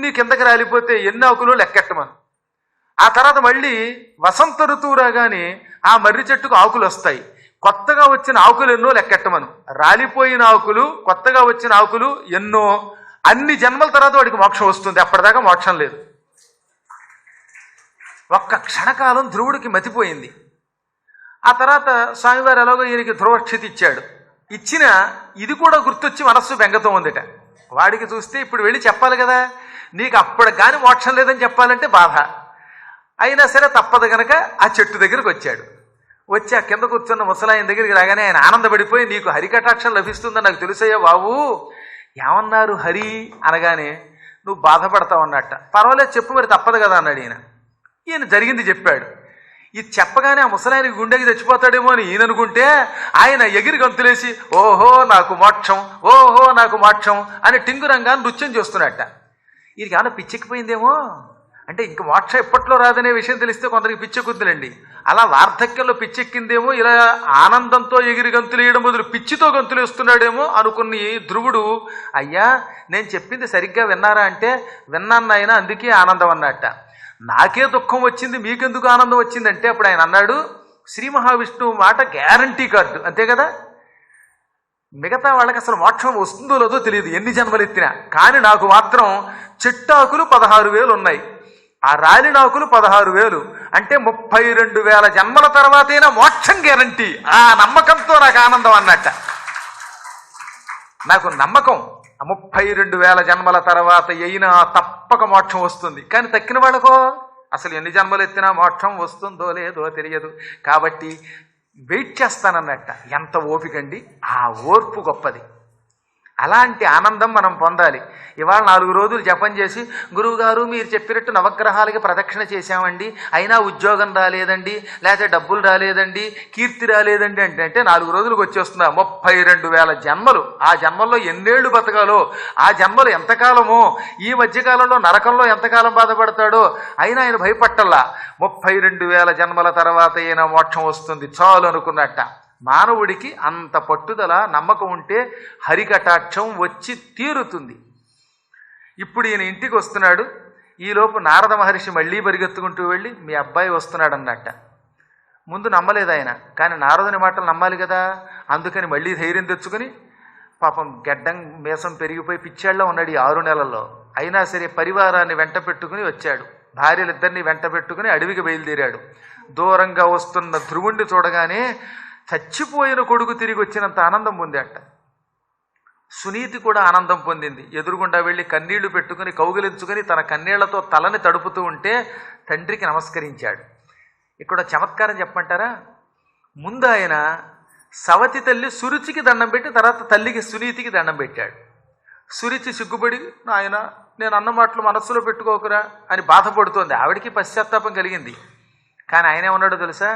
అన్ని కిందకి రాలిపోతే ఎన్ని ఆకులు లెక్కెట్టమను. ఆ తర్వాత మళ్ళీ వసంత ఋతువు రాగానే ఆ మర్రి చెట్టుకు ఆకులు వస్తాయి. కొత్తగా వచ్చిన ఆకులు ఎన్నో లెక్కెట్టమను. రాలిపోయిన ఆకులు, కొత్తగా వచ్చిన ఆకులు ఎన్నో. అన్ని జన్మల తర్వాత వాడికి మోక్షం వస్తుంది. అప్పటిదాకా మోక్షం లేదు. ఒక్క క్షణకాలం ధ్రువుడికి మతిపోయింది. ఆ తర్వాత స్వామివారు ఎలాగో ఈయనకి ధ్రువక్షితి ఇచ్చాడు. ఇచ్చిన ఇది కూడా గుర్తొచ్చి మనస్సు బెంగతో ఉందిట. వాడికి చూస్తే ఇప్పుడు వెళ్ళి చెప్పాలి కదా, నీకు అప్పటికి కానీ మోక్షం లేదని చెప్పాలంటే బాధ. అయినా సరే తప్పదు గనక ఆ చెట్టు దగ్గరికి వచ్చాడు. వచ్చి ఆ కింద కూర్చున్న ముసలాయన దగ్గరికి రాగానే ఆయన ఆనందపడిపోయి, నీకు హరికటాక్షం లభిస్తుందని నాకు తెలుసయ్యా బాబు. ఏమన్నారు హరి అనగానే, నువ్వు బాధపడతావు అన్నట్ట. పర్వాలేదు చెప్పు మరి, తప్పదు కదా అన్నాడు ఈయన. ఈయన జరిగింది చెప్పాడు. ఇది చెప్పగానే ఆ ముసలాయనకి గుండెకి తెచ్చిపోతాడేమో అని ఈయన అనుకుంటే, ఆయన ఎగిరి గంతులేసి ఓహో నాకు మోక్షం, ఓహో నాకు మోక్షం అని టింగురంగా నృత్యం చేస్తున్నట్ట. వీరికి ఏమన్నా పిచ్చెక్కిపోయిందేమో, అంటే ఇంక మోక్షం ఎప్పట్లో రాదనే విషయం తెలిస్తే కొందరికి పిచ్చెక్కుద్దులండి. అలా వార్ధక్యంలో పిచ్చెక్కిందేమో, ఇలా ఆనందంతో ఎగిరి గంతులు వేయడం బదులు పిచ్చితో గంతులు వేస్తున్నాడేమో అనుకుని ధ్రువుడు, అయ్యా నేను చెప్పింది సరిగ్గా విన్నారా అంటే, విన్నాను ఆయన, అందుకే ఆనందం అన్నట్ట. నాకే దుఃఖం వచ్చింది మీకెందుకు ఆనందం వచ్చిందంటే అప్పుడు ఆయన అన్నాడు, శ్రీ మహావిష్ణువు మాట గ్యారంటీ కార్డు, అంతే కదా. మిగతా వాళ్ళకి అసలు మోక్షం వస్తుందో లేదో తెలియదు ఎన్ని జన్మలు ఎత్తినా, కానీ నాకు మాత్రం చెట్టాకులు 16,000 ఉన్నాయి, ఆ రాలినాకులు 16,000, అంటే 32,000 జన్మల తర్వాతైనా మోక్షం గ్యారంటీ. ఆ నమ్మకంతో నాకు ఆనందం అన్నట్ట. నాకు నమ్మకం 32,000 జన్మల తర్వాత అయినా తప్పక మోక్షం వస్తుంది. కానీ తక్కిన వాళ్ళకో అసలు ఎన్ని జన్మలు ఎత్తినా మోక్షం వస్తుందో లేదో తెలియదు. కాబట్టి వెయిట్ చేస్తానన్నట్ట. ఎంత ఓపికండి, ఆ ఓర్పు గొప్పది. అలాంటి ఆనందం మనం పొందాలి. ఇవాళ 4 రోజులు జపం చేసి, గురువుగారు మీరు చెప్పినట్టు నవగ్రహాలకి ప్రదక్షిణ చేశామండి, అయినా ఉద్యోగం రాలేదండి, లేకపోతే డబ్బులు రాలేదండి, కీర్తి రాలేదండి అంటే 4 రోజులకు వచ్చేస్తుందా? 32,000 జన్మలు. ఆ జన్మల్లో ఎన్నేళ్లు బతకాలో, ఆ జన్మలు ఎంతకాలమో, ఈ మధ్యకాలంలో నరకంలో ఎంతకాలం బాధపడతాడో, అయినా ఆయన భయపట్టల్లా. 32,000 జన్మల తర్వాత అయినా మోక్షం వస్తుంది చాలు అనుకున్నట్ట. మానవుడికి అంత పట్టుదల, నమ్మకం ఉంటే హరికటాక్షం వచ్చి తీరుతుంది. ఇప్పుడు ఈయన ఇంటికి వస్తున్నాడు. ఈలోపు నారద మహర్షి మళ్ళీ పరిగెత్తుకుంటూ వెళ్ళి, మీ అబ్బాయి వస్తున్నాడు అన్నట్ట. ముందు నమ్మలేదు ఆయన, కానీ నారదుని మాటలు నమ్మాలి కదా. అందుకని మళ్ళీ ధైర్యం తెచ్చుకుని, పాపం గెడ్డం మేసం పెరిగిపోయి పిచ్చాళ్ళలో ఉన్నాడు ఈ 6 నెలల్లో. అయినా సరే పరివారాన్ని వెంట పెట్టుకుని వచ్చాడు. భార్యలిద్దరినీ వెంట పెట్టుకుని అడవికి బయలుదేరాడు. దూరంగా వస్తున్న ధ్రువుణ్ణి చూడగానే చచ్చిపోయిన కొడుకు తిరిగి వచ్చినంత ఆనందం పొందాట. సునీతి కూడా ఆనందం పొందింది. ఎదురుగుండా వెళ్ళి కన్నీళ్లు పెట్టుకుని కౌగిలించుకుని తన కన్నీళ్లతో తలని తడుపుతూ ఉంటే తండ్రికి నమస్కరించాడు. ఇక్కడ చమత్కారం చెప్పమంటారా? ముందు ఆయన సవతి తల్లి సురుచికి దండం పెట్టి తర్వాత తల్లికి సునీతికి దండం పెట్టాడు. సురుచి సిగ్గుపడి, ఆయన నేను అన్న మాటలు మనస్సులో పెట్టుకోకురా అని బాధపడుతోంది. ఆవిడికి పశ్చాత్తాపం కలిగింది. కానీ ఆయన ఏమన్నాడో తెలుసా?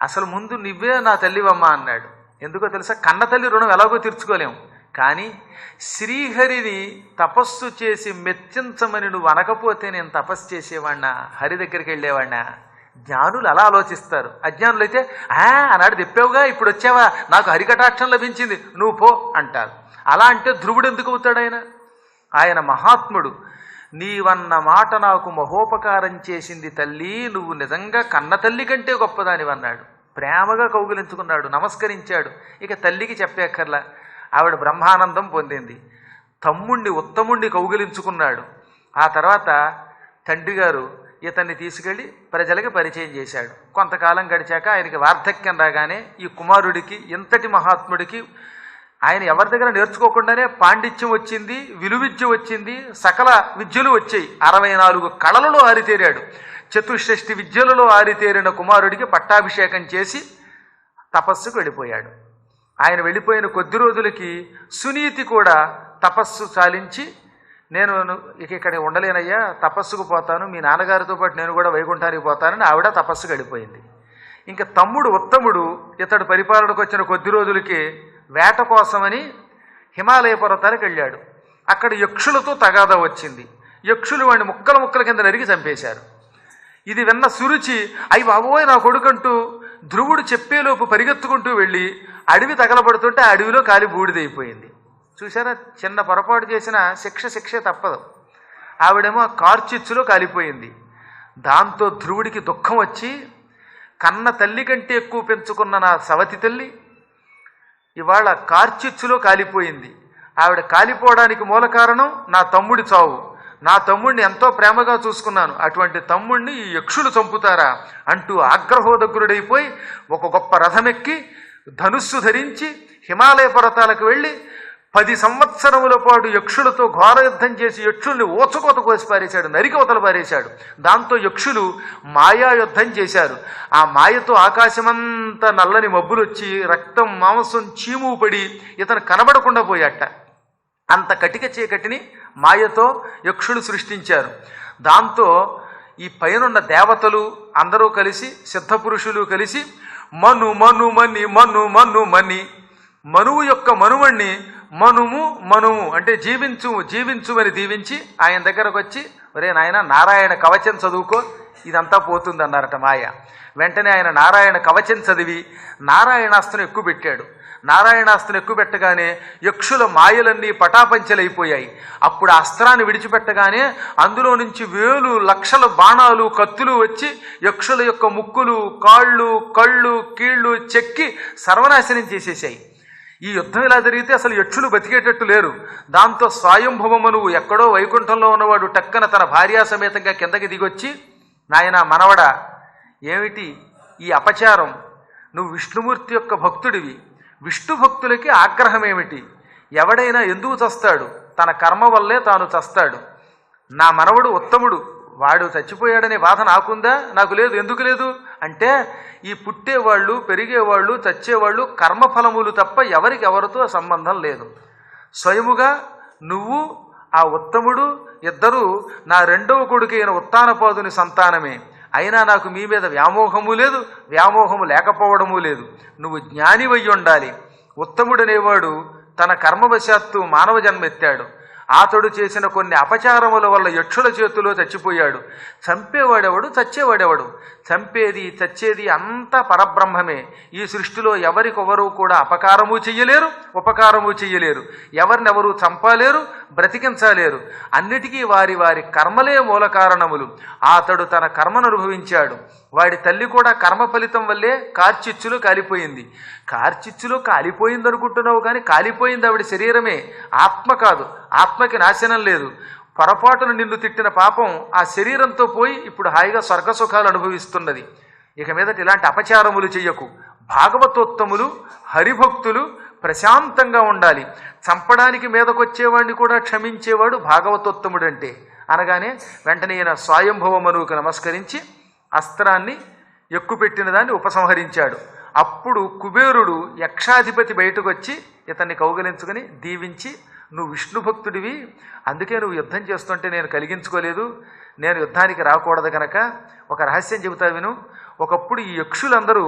అసలు ముందు నువ్వే నా తల్లివమ్మా అన్నాడు. ఎందుకో తెలుసా? కన్న తల్లి రుణం ఎలాగో తీర్చుకోలేము, కానీ శ్రీహరిని తపస్సు చేసి మెచ్చించమని నువ్వు అనకపోతే నేను తపస్సు చేసేవాడినా, హరి దగ్గరికి వెళ్ళేవాడినా? జ్ఞానులు అలా ఆలోచిస్తారు. అజ్ఞానులు అయితే అన్నాడు తెప్పావుగా, ఇప్పుడు వచ్చావా, నాకు హరికటాక్షం లభించింది, నువ్వు పో అంటారు. అలా అంటే ధ్రువుడు ఎందుకు అవుతాడు? ఆయన మహాత్ముడు. నీవన్న మాట నాకు మహోపకారం చేసింది తల్లి, నువ్వు నిజంగా కన్న తల్లి కంటే గొప్పదానివన్నాడు. ప్రేమగా కౌగిలించుకున్నాడు, నమస్కరించాడు. ఇక తల్లికి చెప్పేక్కర్లా, ఆవిడ బ్రహ్మానందం పొందింది. తమ్ముణ్ణి ఉత్తముణ్ణి కౌగిలించుకున్నాడు. ఆ తర్వాత తండ్రి గారు ఇతన్ని తీసుకెళ్ళి ప్రజలకి పరిచయం చేశాడు. కొంతకాలం గడిచాక ఆయనకి వార్ధక్యం రాగానే ఈ కుమారుడికి, ఇంతటి మహాత్ముడికి ఆయన ఎవరి దగ్గర నేర్చుకోకుండానే పాండిత్యం వచ్చింది, విలువిద్య వచ్చింది, సకల విద్యలు వచ్చాయి. 64 కళలలో ఆరితేరాడు. చతుషష్ఠి విద్యలలో ఆరితేరిన కుమారుడికి పట్టాభిషేకం చేసి తపస్సుకు వెళ్ళిపోయాడు. ఆయన వెళ్ళిపోయిన కొద్ది రోజులకి సునీతి కూడా తపస్సు చాలించి, నేను ఇక్కడ ఉండలేనయ్యా, తపస్సుకు పోతాను, మీ నాన్నగారితో పాటు నేను కూడా వైకుంఠానికి పోతానని ఆవిడ తపస్సుకు వెళ్ళిపోయింది. ఇంకా తమ్ముడు ఉత్తముడు ఇతడు పరిపాలనకు వచ్చిన కొద్ది రోజులకి వేట కోసమని హిమాలయ పర్వతాలకు వెళ్ళాడు. అక్కడ యక్షులతో తగాదా వచ్చింది. యక్షులు వాడిని ముక్కల ముక్కల కింద నరిగి చంపేశారు. ఇది విన్న సురుచి, అయ్యి బాబోయ్ నా కొడుకంటూ ధ్రువుడు చెప్పేలోపు పరిగెత్తుకుంటూ వెళ్ళి అడవి తగలబడుతుంటే ఆ అడవిలో కాలి బూడిదైపోయింది. చూసారా, చిన్న పొరపాటు చేసిన శిక్షే తప్పదు. ఆవిడేమో కార్చిచ్చులో కాలిపోయింది. దాంతో ధ్రువుడికి దుఃఖం వచ్చి, కన్న తల్లి కంటే ఎక్కువ పెంచుకున్న నా సవతి తల్లి ఇవాళ కార్చిచ్చులో కాలిపోయింది. ఆవిడ కాలిపోవడానికి మూల కారణం నా తమ్ముడి చావు. నా తమ్ముడిని ఎంతో ప్రేమగా చూసుకున్నాను, అటువంటి తమ్ముడిని ఈ యక్షులు చంపుతారా అంటూ ఆగ్రహోదగ్రుడైపోయి ఒక గొప్ప రథమెక్కి ధనుస్సు ధరించి హిమాలయ పర్వతాలకు వెళ్ళి 10 సంవత్సరముల పాటు యక్షులతో ఘోర యుద్ధం చేసి యక్షుల్ని ఓచకోత కోసి పారేశాడు, నరికవతలు పారేశాడు. దాంతో యక్షులు మాయా యుద్ధం చేశారు. ఆ మాయతో ఆకాశమంతా నల్లని మబ్బులు వచ్చి రక్తం మాంసం చీము పడి ఇతను కనబడకుండా పోయాట. అంత కటిక చీకటిని మాయతో యక్షులు సృష్టించారు. దాంతో ఈ పైనున్న దేవతలు అందరూ కలిసి, సిద్ధపురుషులు కలిసి మను మను మని మను మను మని మనువు యొక్క మనుమణ్ణి మనుము మనుము అంటే జీవించు జీవించు అని దీవించి ఆయన దగ్గరకు వచ్చి, ఒరే నాయన నారాయణ కవచం చదువుకో, ఇదంతా పోతుంది అన్నారట మాయ. వెంటనే ఆయన నారాయణ కవచం చదివి నారాయణాస్త్రం ఎక్కువ పెట్టాడు. నారాయణాస్త్రం ఎక్కువ పెట్టగానే యక్షుల మాయలన్నీ పటాపంచలైపోయాయి. అప్పుడు ఆ అస్త్రాన్ని విడిచిపెట్టగానే అందులో నుంచి వేలు లక్షల బాణాలు కత్తులు వచ్చి యక్షుల యొక్క ముక్కులు కాళ్ళు కళ్ళు కీళ్ళు చెక్కి సర్వనాశనం చేసేసాయి. ఈ యుద్ధం ఇలా జరిగితే అసలు యక్షులు బతికేటట్టు లేరు. దాంతో స్వయంభవమనువు ఎక్కడో వైకుంఠంలో ఉన్నవాడు టక్కన తన భార్యా సమేతంగా కిందకి దిగొచ్చి, నాయన మనవడా, ఏమిటి ఈ అపచారం? నువ్వు విష్ణుమూర్తి యొక్క భక్తుడివి, విష్ణు భక్తులకి ఆగ్రహం ఏమిటి? ఎవడైనా ఎందుకు చస్తాడు? తన కర్మ వల్లే తాను చస్తాడు. నా మనవడు ఉత్తముడు, వాడు చచ్చిపోయాడనే బాధ నాకుందా? నాకు లేదు. ఎందుకు లేదు అంటే, ఈ పుట్టేవాళ్ళు పెరిగేవాళ్ళు చచ్చేవాళ్ళు కర్మఫలములు తప్ప ఎవరికి ఎవరితో సంబంధం లేదు. స్వయముగా నువ్వు ఆ ఉత్తముడు ఇద్దరూ నా రెండవ కొడుకైన ఉత్తానపాదుని సంతానమే. అయినా నాకు మీ మీద వ్యామోహము లేదు, వ్యామోహము లేకపోవడము లేదు. నువ్వు జ్ఞానివై ఉండాలి. ఉత్తముడనేవాడు తన కర్మవశాత్తు మానవ జన్మెత్తాడు. అతడు చేసిన కొన్ని అపచారముల వల్ల యక్షుల చేతిలో చచ్చిపోయాడు. చంపేవాడెవడు, చచ్చేవాడెవడు? చంపేది చచ్చేది అంతా పరబ్రహ్మమే. ఈ సృష్టిలో ఎవరికొవరు కూడా అపకారము చెయ్యలేరు, ఉపకారము చెయ్యలేరు. ఎవరినెవరూ చంపలేరు, బ్రతికించలేరు. అన్నిటికీ వారి వారి కర్మలే మూల కారణములు. అతడు తన కర్మను అనుభవించాడు. వాడి తల్లి కూడా కర్మ ఫలితం వల్లే కార్చిచ్చులో కాలిపోయింది. కార్చిచ్చులో కాలిపోయింది అనుకుంటున్నావు కానీ కాలిపోయింది ఆవిడ శరీరమే, ఆత్మ కాదు. ఆత్మకి నాశనం లేదు. పొరపాటును నిన్ను తిట్టిన పాపం ఆ శరీరంతో పోయి ఇప్పుడు హాయిగా స్వర్గసుఖాలు అనుభవిస్తున్నది. ఇక మీదట ఇలాంటి అపచారములు చెయ్యకు. భాగవతోత్తములు హరిభక్తులు ప్రశాంతంగా ఉండాలి. చంపడానికి మీదకొచ్చేవాడిని కూడా క్షమించేవాడు భాగవతోత్తముడు అంటే అనగానే వెంటనే ఈయన స్వయంభవమనువుకు నమస్కరించి అస్త్రాన్ని ఎక్కుపెట్టిన దాన్ని ఉపసంహరించాడు. అప్పుడు కుబేరుడు యక్షాధిపతి బయటకు వచ్చి ఇతన్ని కౌగలించుకుని దీవించి, నువ్వు విష్ణు భక్తుడివి, అందుకే నువ్వు యుద్ధం చేస్తుంటే నేను కలిగించుకోలేదు, నేను యుద్ధానికి రాకూడదు కనుక ఒక రహస్యం చెబుతా విను. ఒకప్పుడు ఈ యక్షులందరూ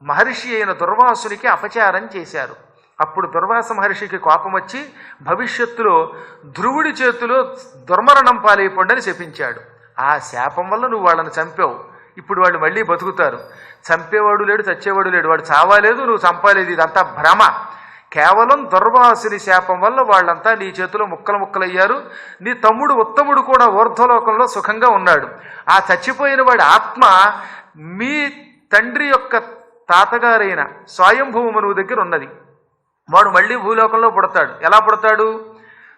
మహర్షి అయిన దుర్వాసునికి అపచారం చేశారు. అప్పుడు దుర్వాస మహర్షికి కోపం వచ్చి భవిష్యత్తులో ధ్రువుడి చేతిలో దుర్మరణం పాలైపోండని శపించాడు. ఆ శాపం వల్ల నువ్వు వాళ్ళని చంపావు. ఇప్పుడు వాళ్ళు మళ్ళీ బతుకుతారు. చంపేవాడు లేడు, చచ్చేవాడు లేడు. వాడు చావాలేదు, నువ్వు చంపాలేదు. ఇదంతా భ్రమ. కేవలం దుర్వాసుని శాపం వల్ల వాళ్ళంతా నీ చేతిలో ముక్కలు ముక్కలయ్యారు. నీ తమ్ముడు ఉత్తముడు కూడా ఊర్ధ్వలోకంలో సుఖంగా ఉన్నాడు. ఆ చచ్చిపోయిన వాడి ఆత్మ మీ తండ్రి యొక్క తాతగారైన స్వయంభూమనువు దగ్గర ఉన్నది. వాడు మళ్ళీ భూలోకంలో పుడతాడు. ఎలా పుడతాడు?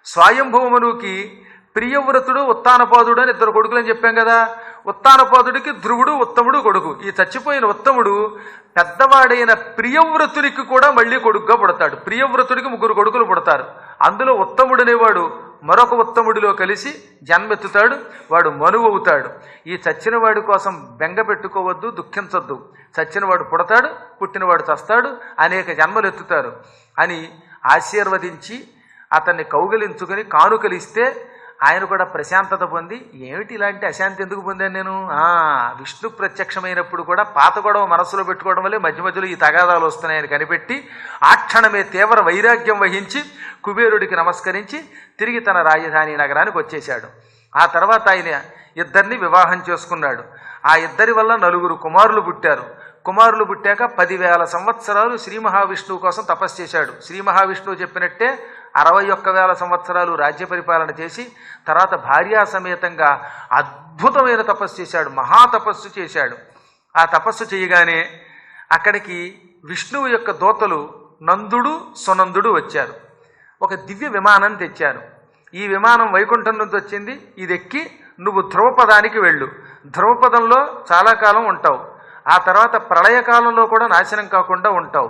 స్వయంభూమనువుకి ప్రియవ్రతుడు ఉత్తానపాదుడు అని 2 కొడుకులు అని చెప్పాం కదా. ఉత్తానపాదుడికి ధ్రువుడు ఉత్తముడు కొడుకు. ఈ చచ్చిపోయిన ఉత్తముడు పెద్దవాడైన ప్రియవ్రతుడికి కూడా మళ్ళీ కొడుకుగా పుడతాడు. ప్రియవ్రతుడికి 3 కొడుకులు పుడతారు. అందులో ఉత్తముడనేవాడు మరొక ఉత్తముడిలో కలిసి జన్మెత్తుతాడు. వాడు మనువు అవుతాడు. ఈ చచ్చినవాడి కోసం బెంగ పెట్టుకోవద్దు, దుఃఖించొద్దు. చచ్చినవాడు పుడతాడు, పుట్టినవాడు చస్తాడు, అనేక జన్మలు ఎత్తుతారు అని ఆశీర్వదించి అతన్ని కౌగిలించుకుని కానుకలిస్తే ఆయన కూడా ప్రశాంతత పొంది, ఏమిటి ఇలాంటి అశాంతి ఎందుకు పొందాను నేను? విష్ణు ప్రత్యక్షమైనప్పుడు కూడా పాత గొడవ మనస్సులో పెట్టుకోవడం వల్లే మధ్య మధ్యలో ఈ తగాదాలు వస్తున్నాయని కనిపెట్టి ఆ క్షణమే తీవ్ర వైరాగ్యం వహించి కుబేరుడికి నమస్కరించి తిరిగి తన రాజధాని నగరానికి వచ్చేశాడు. ఆ తర్వాత ఆయన 2 వివాహం చేసుకున్నాడు. ఆ 2 వల్ల 4 కుమారులు పుట్టారు. కుమారులు పుట్టాక 10,000 సంవత్సరాలు శ్రీ మహావిష్ణువు కోసం తపస్సు చేశాడు. శ్రీ మహావిష్ణువు చెప్పినట్టే 61,000 సంవత్సరాలు రాజ్య పరిపాలన చేసి తర్వాత భార్యా సమేతంగా అద్భుతమైన తపస్సు చేశాడు, మహాతపస్సు చేశాడు. ఆ తపస్సు చేయగానే అక్కడికి విష్ణువు యొక్క దూతలు నందుడు సునందుడు వచ్చారు. ఒక దివ్య విమానం తెచ్చారు. ఈ విమానం వైకుంఠం నుంచి వచ్చింది, ఇది ఎక్కి నువ్వు ధ్రువపదానికి వెళ్ళు. ధ్రువపదంలో చాలా కాలం ఉంటావు. ఆ తర్వాత ప్రళయకాలంలో కూడా నాశనం కాకుండా ఉంటావు.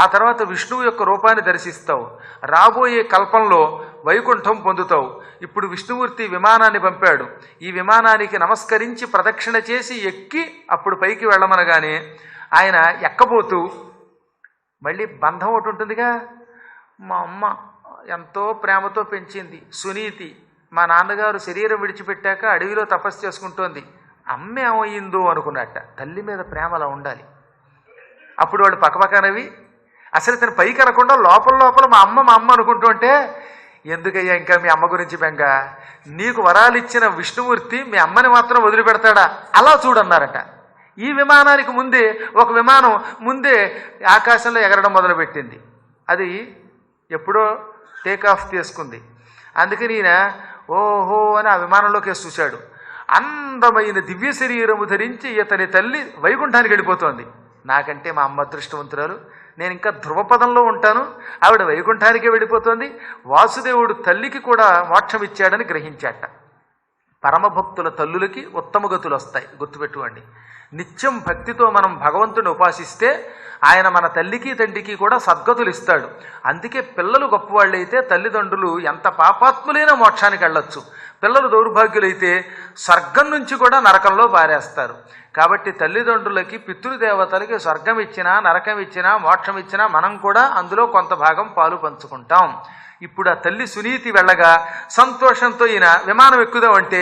ఆ తర్వాత విష్ణువు యొక్క రూపాన్ని దర్శిస్తావు. రాబోయే కల్పంలో వైకుంఠం పొందుతావు. ఇప్పుడు విష్ణుమూర్తి విమానాన్ని పంపాడు. ఈ విమానానికి నమస్కరించి ప్రదక్షిణ చేసి ఎక్కి అప్పుడు పైకి వెళ్ళమనగానే ఆయన ఎక్కబోతూ మళ్ళీ బంధం ఒకటి ఉంటుందిగా. మా అమ్మ ఎంతో ప్రేమతో పెంచింది సునీతి, మా నాన్నగారు శరీరం విడిచిపెట్టాక అడవిలో తపస్సు చేసుకుంటోంది, అమ్మ ఏమయ్యిందో అనుకున్నట్ట. తల్లి మీద ప్రేమ అలా ఉండాలి. అప్పుడు వాడు పక్కపక్కనవి అసలు ఇతను పైకి అనకుండా లోపల లోపల మా అమ్మ అనుకుంటూ ఉంటే, ఎందుకయ్యా ఇంకా మీ అమ్మ గురించి బెంగ, నీకు వరాలు ఇచ్చిన విష్ణుమూర్తి మీ అమ్మని మాత్రం వదిలిపెడతాడా, అలా చూడన్నారట. ఈ విమానానికి ముందే ఒక విమానం ముందే ఆకాశంలో ఎగరడం మొదలుపెట్టింది. అది ఎప్పుడో టేకాఫ్ తీసుకుంది. అందుకని ఈయన ఓహో అని ఆ విమానంలోకి చూశాడు. అందమైన దివ్య శరీరము ధరించి ఇతని తల్లి వైకుంఠానికి వెళ్ళిపోతోంది. నాకంటే మా అమ్మ అదృష్టవంతురాలు, నేను ఇంకా ధ్రువపదంలో ఉంటాను, ఆవిడ వైకుంఠానికే వెళ్ళిపోతుంది. వాసుదేవుడు తల్లికి కూడా మోక్షం ఇచ్చాడని గ్రహించాట. పరమభక్తుల తల్లులకి ఉత్తమ గతులు వస్తాయి, గుర్తుపెట్టుకోండి. నిత్యం భక్తితో మనం భగవంతుని ఉపాసిస్తే ఆయన మన తల్లికి తండ్రికి కూడా సద్గతులు ఇస్తాడు. అందుకే పిల్లలు గొప్పవాళ్ళైతే తల్లిదండ్రులు ఎంత పాపాత్ములైన మోక్షానికి వెళ్ళొచ్చు. పిల్లలు దౌర్భాగ్యులైతే స్వర్గం నుంచి కూడా నరకంలో పారేస్తారు. కాబట్టి తల్లిదండ్రులకి పితృదేవతలకి స్వర్గం ఇచ్చినా నరకం ఇచ్చినా మోక్షం ఇచ్చినా మనం కూడా అందులో కొంత భాగం పాలు పంచుకుంటాం. ఇప్పుడు ఆ తల్లి సునీతి వెళ్ళగా సంతోషంతో ఈయన విమానం ఎక్కుదామంటే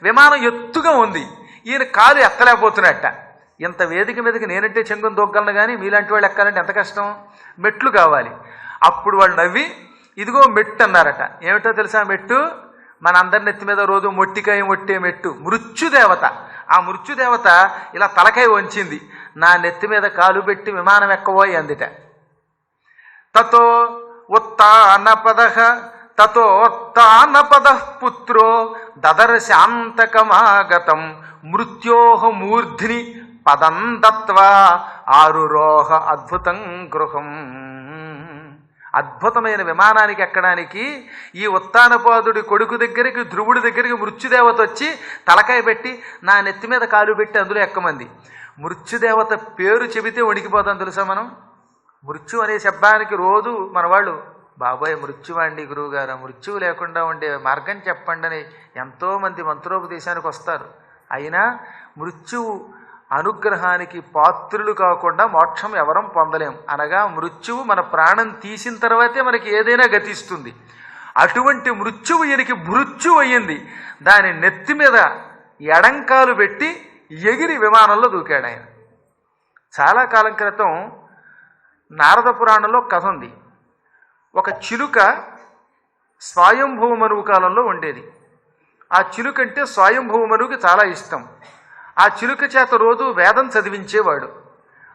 విమానం ఎత్తుగా ఉంది, ఈయన కాలు ఎక్కలేకపోతున్నట్ట. ఇంత వేదిక మీదకి నేనంటే చెంగుని దొగ్గలను కానీ మీలాంటి వాళ్ళు ఎక్కాలంటే ఎంత కష్టం, మెట్లు కావాలి. అప్పుడు వాళ్ళు నవ్వి ఇదిగో మెట్టు అన్నారట. ఏమిటో తెలుసా మెట్టు? మన అందరి నెత్తి మీద రోజు మొట్టికాయ మొట్టే మెట్టు, మృత్యుదేవత. ఆ మృత్యుదేవత ఇలా తలకాయ వంచింది, నా నెత్తి మీద కాలు పెట్టి విమానం ఎక్కబోయి అందిట. తతో ఉత్తానపద పుత్రో దదర శాంతకమాగతం మృత్యోహ మూర్ధిని పదం దత్వా ఆరురోహ అద్భుతం గృహం. అద్భుతమైన విమానానికి ఎక్కడానికి ఈ ఉత్తానపాదుడి కొడుకు దగ్గరికి ధ్రువుడి దగ్గరికి మృత్యుదేవత వచ్చి తలకాయ పెట్టి నా నెత్తి మీద కాలు పెట్టి అందులో ఎక్కమంది. మృత్యుదేవత పేరు చెబితే వణికిపోతాం తెలుసా మనం. మృత్యు అనే శబ్దానికి రోజు మన వాళ్ళు బాబాయ్ మృత్యువాండి గురువుగారు, మృత్యువు లేకుండా ఉండే మార్గం చెప్పండి అని ఎంతోమంది మంత్రోపదేశానికి వస్తారు. అయినా మృత్యువు అనుగ్రహానికి పాత్రులు కాకుండా మోక్షం ఎవరం పొందలేం. అనగా మృత్యువు మన ప్రాణం తీసిన తర్వాతే మనకి ఏదైనా గతిస్తుంది. అటువంటి మృత్యువు ఈయనకి మృత్యు అయ్యింది. దాని నెత్తి మీద ఎడంకాలు పెట్టి ఎగిరి విమానంలో దూకాడు ఆయన. చాలా కాలం క్రితం నారద పురాణంలో కథ ఉంది. ఒక చిలుక స్వయంభువ మనువు కాలంలో ఉండేది. ఆ చిలుక అంటే స్వయంభువ మనువుకి చాలా ఇష్టం. ఆ చిలుక చేత రోజు వేదం చదివించేవాడు.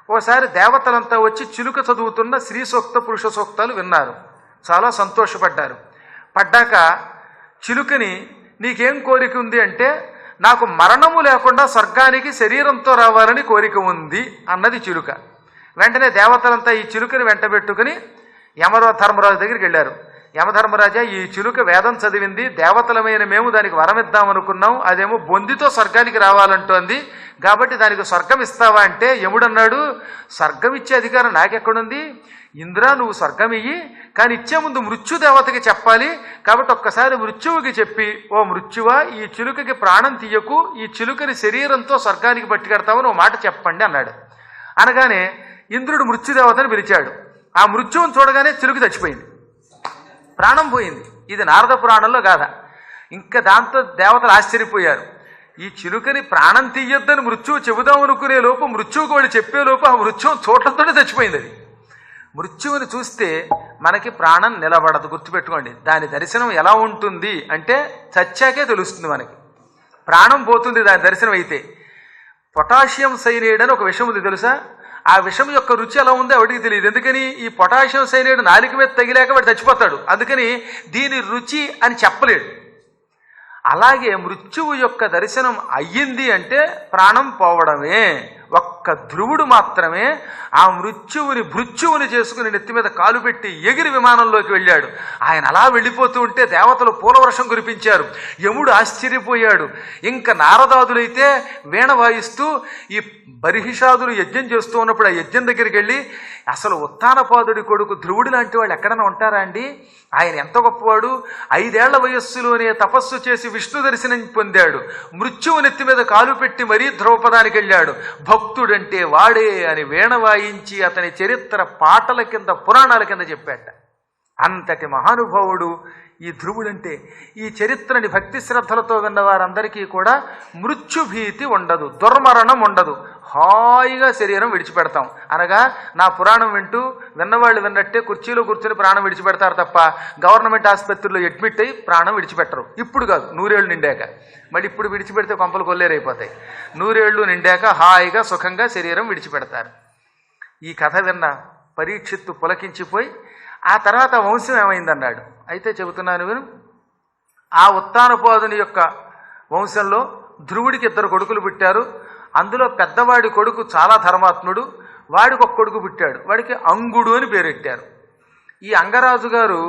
ఓసారి దేవతలంతా వచ్చి చిలుక చదువుతున్న స్త్రీ సూక్త పురుష సూక్తాలు విన్నారు. చాలా సంతోషపడ్డారు. పడ్డాక చిలుకని నీకేం కోరిక ఉంది అంటే, నాకు మరణము లేకుండా స్వర్గానికి శరీరంతో రావాలని కోరిక ఉంది అన్నది చిలుక. వెంటనే దేవతలంతా ఈ చిలుకని వెంటబెట్టుకుని ధర్మరాజు దగ్గరికి వెళ్ళారు. యమధర్మరాజా, ఈ చిలుక వేదం చదివింది, దేవతలమైన మేము దానికి వరం ఇద్దామనుకున్నాం, అదేమో బొందితో స్వర్గానికి రావాలంటోంది, కాబట్టి దానికి స్వర్గం ఇస్తావా అంటే యముడన్నాడు, స్వర్గం ఇచ్చే అధికారం నాకెక్కడుంది, ఇంద్రా నువ్వు స్వర్గం ఇయ్యి, కానీ ఇచ్చే ముందు మృత్యుదేవతకి చెప్పాలి, కాబట్టి ఒక్కసారి మృత్యువుకి చెప్పి, ఓ మృత్యువా ఈ చిలుకకి ప్రాణం తీయకు, ఈ చిలుకని శరీరంతో స్వర్గానికి పట్టుకెడతామని ఓ మాట చెప్పండి అన్నాడు. అనగానే ఇంద్రుడు మృత్యుదేవతని పిలిచాడు. ఆ మృత్యువుని చూడగానే చిలుక చచ్చిపోయింది, ప్రాణం పోయింది. ఇది నారద పురాణంలో గాథ. ఇంకా దాంతో దేవతలు ఆశ్చర్యపోయారు. ఈ చిలుకని ప్రాణం తీయొద్దని మృత్యువు చెబుదాం అనుకునే లోపు, మృత్యువుకు వాళ్ళు చెప్పే లోపు ఆ మృత్యువు చూడటంతోనే చచ్చిపోయింది. అది మృత్యువుని చూస్తే మనకి ప్రాణం నిలబడదు, గుర్తుపెట్టుకోండి. దాని దర్శనం ఎలా ఉంటుంది అంటే చచ్చాకే తెలుస్తుంది మనకి, ప్రాణం పోతుంది దాని దర్శనం అయితే. పొటాషియం సైనైడ్ అని ఒక విషయం ఉంది తెలుసా, ఆ విషం యొక్క రుచి ఎలా ఉందో ఎవడికి తెలియదు. ఎందుకని ఈ పొటాషియం సైనైడ్ నాలుక మీద తగిలాక వాడు చచ్చిపోతాడు. అందుకని దీని రుచి అని చెప్పలేడు. అలాగే మృత్యువు యొక్క దర్శనం అయ్యింది అంటే ప్రాణం పోవడమే. ఒక్క ధ్రువుడు మాత్రమే ఆ భృత్యువుని చేసుకుని నెత్తి మీద కాలు పెట్టి ఎగిరి విమానంలోకి వెళ్ళాడు. ఆయన అలా వెళ్ళిపోతూ ఉంటే దేవతలు పూలవర్షం కురిపించారు. యముడు ఆశ్చర్యపోయాడు. ఇంకా నారదాదులైతే వీణ వాయిస్తూ ఈ బర్హిషాదులు యజ్ఞం చేస్తూ ఉన్నప్పుడు ఆ యజ్ఞం దగ్గరికి వెళ్ళి, అసలు ఉత్తానపాదుడి కొడుకు ధ్రువుడు లాంటి వాళ్ళు ఎక్కడైనా ఉంటారా అండి? ఆయన ఎంత గొప్పవాడు, 5 ఏళ్ల వయస్సులోనే తపస్సు చేసి విష్ణు దర్శనం పొందాడు. మృత్యువు నెత్తి మీద కాలు పెట్టి మరీ ధ్రువపదానికి వెళ్ళాడు. భక్తుడంటే వాడే అని వీణ వాయించి అతని చరిత్ర పాటల కింద పురాణాల కింద చెప్పాట. అంతటి మహానుభావుడు ఈ ధ్రువుడంటే. ఈ చరిత్రని భక్తి శ్రద్ధలతో విన్న వారందరికీ కూడా మృత్యుభీతి ఉండదు, దుర్మరణం ఉండదు. హాయిగా శరీరం విడిచిపెడతాం. అనగా నా పురాణం విన్నవాళ్ళు విన్నట్టే కుర్చీలో కూర్చొని ప్రాణం విడిచిపెడతారు తప్ప గవర్నమెంట్ ఆసుపత్రిలో అడ్మిట్ అయ్యి ప్రాణం విడిచిపెట్టరు. ఇప్పుడు కాదు, 100 ఏళ్ళు నిండాక. మళ్ళీ ఇప్పుడు విడిచిపెడితే కొంపలు కొల్లేరైపోతాయి. 100 ఏళ్ళు నిండాక హాయిగా సుఖంగా శరీరం విడిచిపెడతారు. ఈ కథ విన్న పరీక్షిత్తు పులకించిపోయి ఆ తర్వాత వంశం ఏమైందన్నాడు. అయితే చెబుతున్నాను విను. ఆ ఉత్తానపాదుని యొక్క వంశంలో ధ్రువుడికి 2 కొడుకులు పుట్టారు. అందులో పెద్దవాడి కొడుకు చాలా ధర్మాత్ముడు. వాడికి ఒక కొడుకు పుట్టాడు. వాడికి అంగుడు అని పేరెట్టారు. ఈ అంగరాజు గారు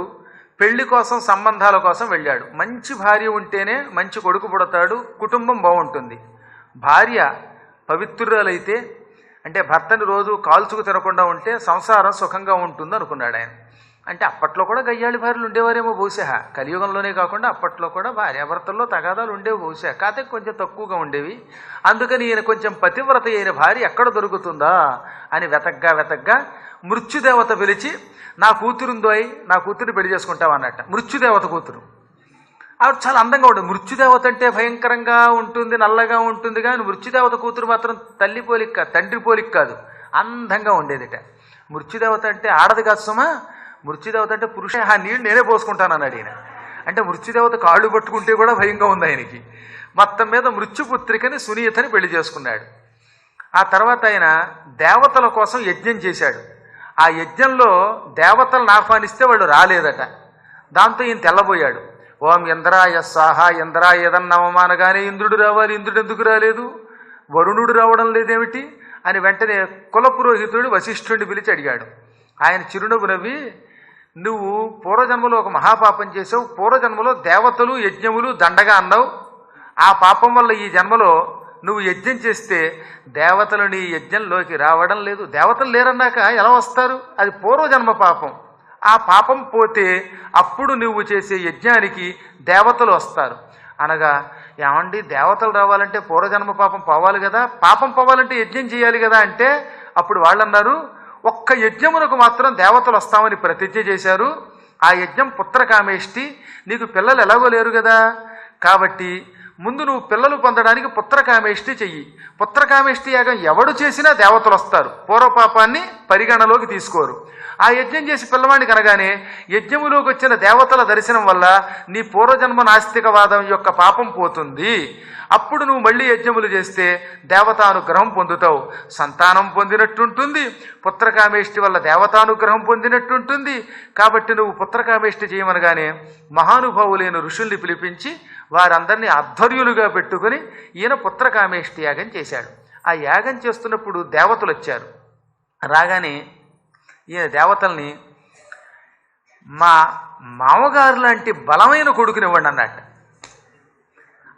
పెళ్లి కోసం సంబంధాల కోసం వెళ్ళాడు. మంచి భార్య ఉంటేనే మంచి కొడుకు పుడతాడు, కుటుంబం బాగుంటుంది. భార్య పవిత్రురాలైతే, అంటే భర్తని రోజు కాల్చుకు తినకుండా ఉంటే సంసారం సుఖంగా ఉంటుంది అనుకున్నాడు ఆయన. అంటే అప్పట్లో కూడా గయ్యాళి భార్యలు ఉండేవారేమో బహుశా. కలియుగంలోనే కాకుండా అప్పట్లో కూడా భార్యాభర్తల్లో తగాదాలు ఉండేవి బహుశా. కాకపోతే కొంచెం తక్కువగా ఉండేవి. అందుకని ఈయన కొంచెం పతివ్రత అయిన భార్య ఎక్కడ దొరుకుతుందా అని వెతగ్గా మృత్యుదేవత పిలిచి, నా కూతురుందో అయి నా కూతురుని పెళ్లి చేసుకుంటావన్నట్ట. మృత్యుదేవత కూతురు ఆవిడ చాలా అందంగా ఉండదు. మృత్యుదేవత అంటే భయంకరంగా ఉంటుంది, నల్లగా ఉంటుంది. కానీ మృత్యుదేవత కూతురు మాత్రం తల్లి పోలిక కాదు, తండ్రి పోలిక కాదు, అందంగా ఉండేదిట. మృత్యుదేవత అంటే ఆడది కాదు సుమా. మృత్యుదేవత అంటే పురుష. ఆ నీళ్ళు నేనే పోసుకుంటానన్నాడు ఈయన. అంటే మృత్యుదేవత కాళ్ళు పట్టుకుంటే కూడా భయంగా ఉంది ఆయనకి. మొత్తం మీద మృత్యుపుత్రికని సునీతని పెళ్లి చేసుకున్నాడు. ఆ తర్వాత ఆయన దేవతల కోసం యజ్ఞం చేశాడు. ఆ యజ్ఞంలో దేవతలను ఆహ్వానిస్తే వాళ్ళు రాలేదట. దాంతో ఈయన తెల్లబోయాడు. ఓం ఇంద్రాయ స్వాహ, ఇంద్రాయ ఏదన్నా అవమానగానే ఇంద్రుడు రావాలి, ఇంద్రుడు ఎందుకు రాలేదు, వరుణుడు రావడం లేదేమిటి అని వెంటనే కులపురోహితుడు వశిష్ఠుడిని పిలిచి అడిగాడు. ఆయన చిరునవ్వు నవ్వి, నువ్వు పూర్వజన్మలో ఒక మహాపాపం చేసావు. పూర్వజన్మలో దేవతలు యజ్ఞములు దండగా అన్నావు. ఆ పాపం వల్ల ఈ జన్మలో నువ్వు యజ్ఞం చేస్తే దేవతలు నీ యజ్ఞంలోకి రావడం లేదు. దేవతలు లేరన్నాక ఎలా వస్తారు? అది పూర్వజన్మ పాపం. ఆ పాపం పోతే అప్పుడు నువ్వు చేసే యజ్ఞానికి దేవతలు వస్తారు అనగా, ఏమండి దేవతలు రావాలంటే పూర్వజన్మ పాపం పోవాలి కదా, పాపం పోవాలంటే యజ్ఞం చేయాలి కదా అంటే, అప్పుడు వాళ్ళు అన్నారు, ఒక్క యజ్ఞమునకు మాత్రం దేవతలు వస్తామని ప్రతిజ్ఞ చేశారు. ఆ యజ్ఞం పుత్రకామేష్టి. నీకు పిల్లలు ఎలాగో లేరు కదా, కాబట్టి ముందు నువ్వు పిల్లలు పొందడానికి పుత్రకామేష్టి చెయ్యి. పుత్రకామేష్టి యాగం ఎవడు చేసినా దేవతలు వస్తారు, పూర్వపాపాన్ని పరిగణలోకి తీసుకోరు. ఆ యజ్ఞం చేసి పిల్లవాడిని కనగానే యజ్ఞములోకి వచ్చిన దేవతల దర్శనం వల్ల నీ పూర్వజన్మ నాస్తికవాదం యొక్క పాపం పోతుంది. అప్పుడు నువ్వు మళ్ళీ యజ్ఞములు చేస్తే దేవతానుగ్రహం పొందుతావు, సంతానం పొందినట్టుంటుంది, పుత్రకామేష్టి వల్ల దేవతానుగ్రహం పొందినట్టుంటుంది. కాబట్టి నువ్వు పుత్రకామేష్టి చేయమనగానే మహానుభావులైన ఋషుల్ని పిలిపించి వారందరినీ అధ్వర్యులుగా పెట్టుకుని ఈయన పుత్రకామేష్టి యాగం చేశాడు. ఆ యాగం చేస్తున్నప్పుడు దేవతలు వచ్చారు. రాగానే ఈయన దేవతల్ని, మా మామగారు లాంటి బలమైన కొడుకునివ్వండి అన్నట్టు.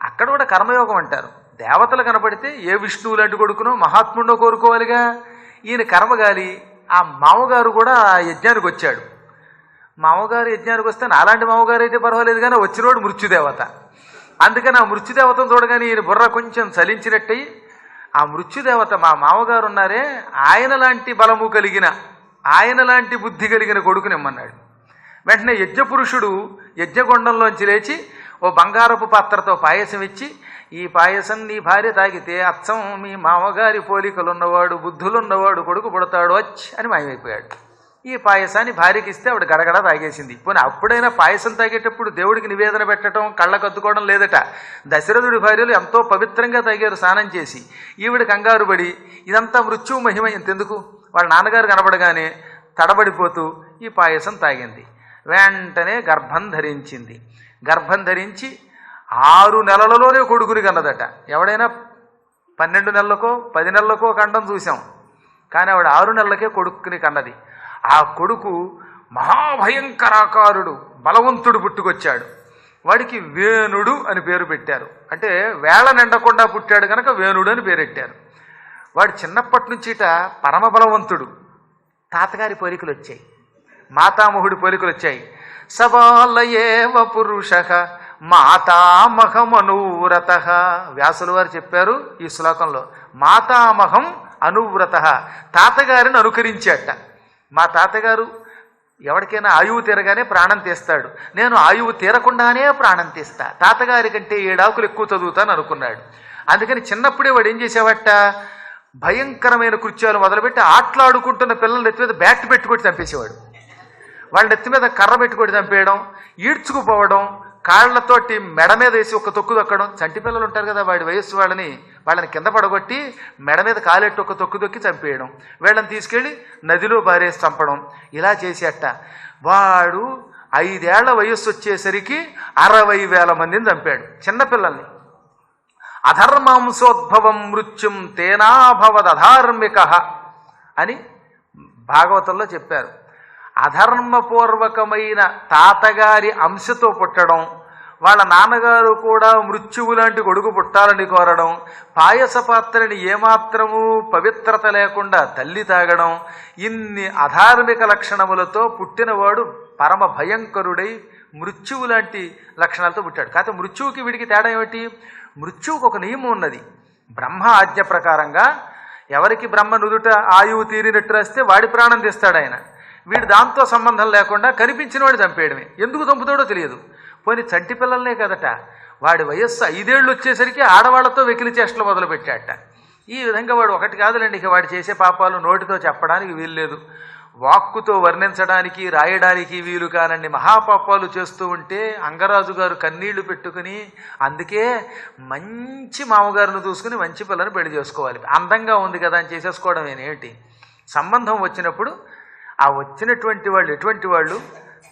అక్కడ కూడా కర్మయోగం అంటారు. దేవతలు కనపడితే ఏ విష్ణువు లాంటి కొడుకునో మహాత్ముడినో కోరుకోవాలిగా. ఈయన కర్మగాలి ఆ మామగారు కూడా యజ్ఞానికి వచ్చాడు. మామగారు యజ్ఞానికి వస్తే నాలాంటి మామగారు అయితే పర్వాలేదు, కానీ వచ్చినోడు మృత్యుదేవత. అందుకని ఆ మృత్యుదేవతను చూడగానే ఈయన బుర్ర కొంచెం చలించినట్టయి, ఆ మృత్యుదేవత మా మామగారు ఉన్నారే, ఆయన లాంటి బలము కలిగిన, ఆయన లాంటి బుద్ధి కలిగిన కొడుకునిమ్మన్నాడు. వెంటనే యజ్ఞపురుషుడు యజ్ఞగొండంలోంచి లేచి ఓ బంగారపు పాత్రతో పాయసం ఇచ్చి, ఈ పాయసం నీ భార్య తాగితే అచ్చం మీ మామగారి పోలికలున్నవాడు, బుద్ధులున్నవాడు కొడుకు పుడతాడు అని మాయమైపోయాడు. ఈ పాయసాన్ని భార్యకి ఇస్తే ఆవిడ గడగడ తాగేసింది. పోనీ అప్పుడైనా పాయసం తాగేటప్పుడు దేవుడికి నివేదన పెట్టడం కళ్ళకద్దుకోవడం లేదట. దశరథుడి భార్యలు ఎంతో పవిత్రంగా తాగారు స్నానం చేసి. ఈవిడ కంగారు పడి ఇదంతా మృత్యువు మహిమ ఇంతెందుకు, వాళ్ళ నాన్నగారు కనబడగానే తడబడిపోతూ ఈ పాయసం తాగింది. వెంటనే గర్భం ధరించింది. గర్భం ధరించి 6 నెలలలోనే కొడుకుని కన్నదట. ఎవడైనా 12 నెలలకో 10 నెలలకో కండం చూసాం, కానీ ఆవిడ 6 నెలలకే కొడుకుని కన్నది. ఆ కొడుకు మహాభయంకరాకారుడు బలవంతుడు పుట్టుకొచ్చాడు. వాడికి వేణుడు అని పేరు పెట్టారు. అంటే వేళ నిండకుండా పుట్టాడు కనుక వేణుడు అని పేరెట్టారు. వాడు చిన్నప్పటి నుంచిట పరమ బలవంతుడు. తాతగారి పోలికలు వచ్చాయి, మాతామహుడి పోలికలు వచ్చాయి. సబాలయేవ పురుష మాతామహమనువ్రత. వ్యాసుల వారు చెప్పారు ఈ శ్లోకంలో, మాతామహం అనువ్రత, తాతగారిని అనుకరించాట. మా తాతగారు ఎవరికైనా ఆయువు తీరగానే ప్రాణం తీస్తాడు, నేను ఆయువు తీరకుండానే ప్రాణం తీస్తా, తాతగారి కంటే 7 ఆకులు ఎక్కువ చదువుతాను అనుకున్నాడు. అందుకని చిన్నప్పుడే వాడు ఏం చేసేవాట, భయంకరమైన కృత్యాలు మొదలుపెట్టి ఆటలాడుకుంటున్న పిల్లల నెత్తి మీద బ్యాట్ పెట్టుకొని చంపేసేవాడు. వాళ్ళ నెత్తి మీద కర్ర పెట్టుకొని చంపేయడం, ఈడ్చుకుపోవడం, కాళ్లతోటి మెడ మీద వేసి ఒక తొక్కు తొక్కడం. చంటి పిల్లలు ఉంటారు కదా, వాడి వయస్సు వాళ్ళని కింద పడగొట్టి మెడ మీద కాలెట్టి ఒక తొక్కు తొక్కి చంపేయడం, వీళ్ళని తీసుకెళ్ళి నదిలో బారేసి చంపడం, ఇలా చేసేట. వాడు 5 ఏళ్ల వయస్సు వచ్చేసరికి 60,000 మందిని చంపాడు చిన్నపిల్లల్ని. అధర్మాంసోద్భవం మృత్యుం తేనాభవదధార్మిక అని భాగవతంలో చెప్పారు. అధర్మపూర్వకమైన తాతగారి అంశతో పుట్టడం, వాళ్ళ నాన్నగారు కూడా మృత్యువు లాంటి కొడుకు పుట్టాలని కోరడం, పాయస పాత్రని ఏమాత్రము పవిత్రత లేకుండా తల్లి తాగడం, ఇన్ని అధార్మిక లక్షణములతో పుట్టినవాడు పరమ భయంకరుడై మృత్యువు లాంటి లక్షణాలతో పుట్టాడు. కాకపోతే మృత్యువుకి వీడికి తేడా ఏమిటి, మృత్యువుకు ఒక నియమం ఉన్నది. బ్రహ్మ ఆజ్ఞ ప్రకారంగా ఎవరికి బ్రహ్మ నుదుట ఆయువు తీరినట్టు రాస్తే వాడి ప్రాణం తీస్తాడు ఆయన. వీడు దాంతో సంబంధం లేకుండా కనిపించిన వాడు చంపేయడమే. ఎందుకు చంపుతాడో తెలియదు. పోనీ చంటి పిల్లలనే కదట, వాడి వయస్సు 5 ఏళ్ళు వచ్చేసరికి ఆడవాళ్లతో వెకిలి చేష్టలు మొదలుపెట్టాట. ఈ విధంగా వాడు ఒకటి కాదులేండి, ఇక వాడు చేసే పాపాలు నోటితో చెప్పడానికి వీల్లేదు, వాక్కుతో వర్ణించడానికి రాయడానికి వీలు కానన్ని మహాపాపాలు చేస్తూ ఉంటే అంగరాజు గారు కన్నీళ్లు పెట్టుకుని, అందుకే మంచి మామగారిని చూసుకుని మంచి పిల్లని పెళ్లి చేసుకోవాలి, అందంగా ఉంది కదా అని చేసేసుకోవడం ఏమిటి. సంబంధం వచ్చినప్పుడు ఆ వచ్చినటువంటి వాళ్ళు ఎటువంటి వాళ్ళు,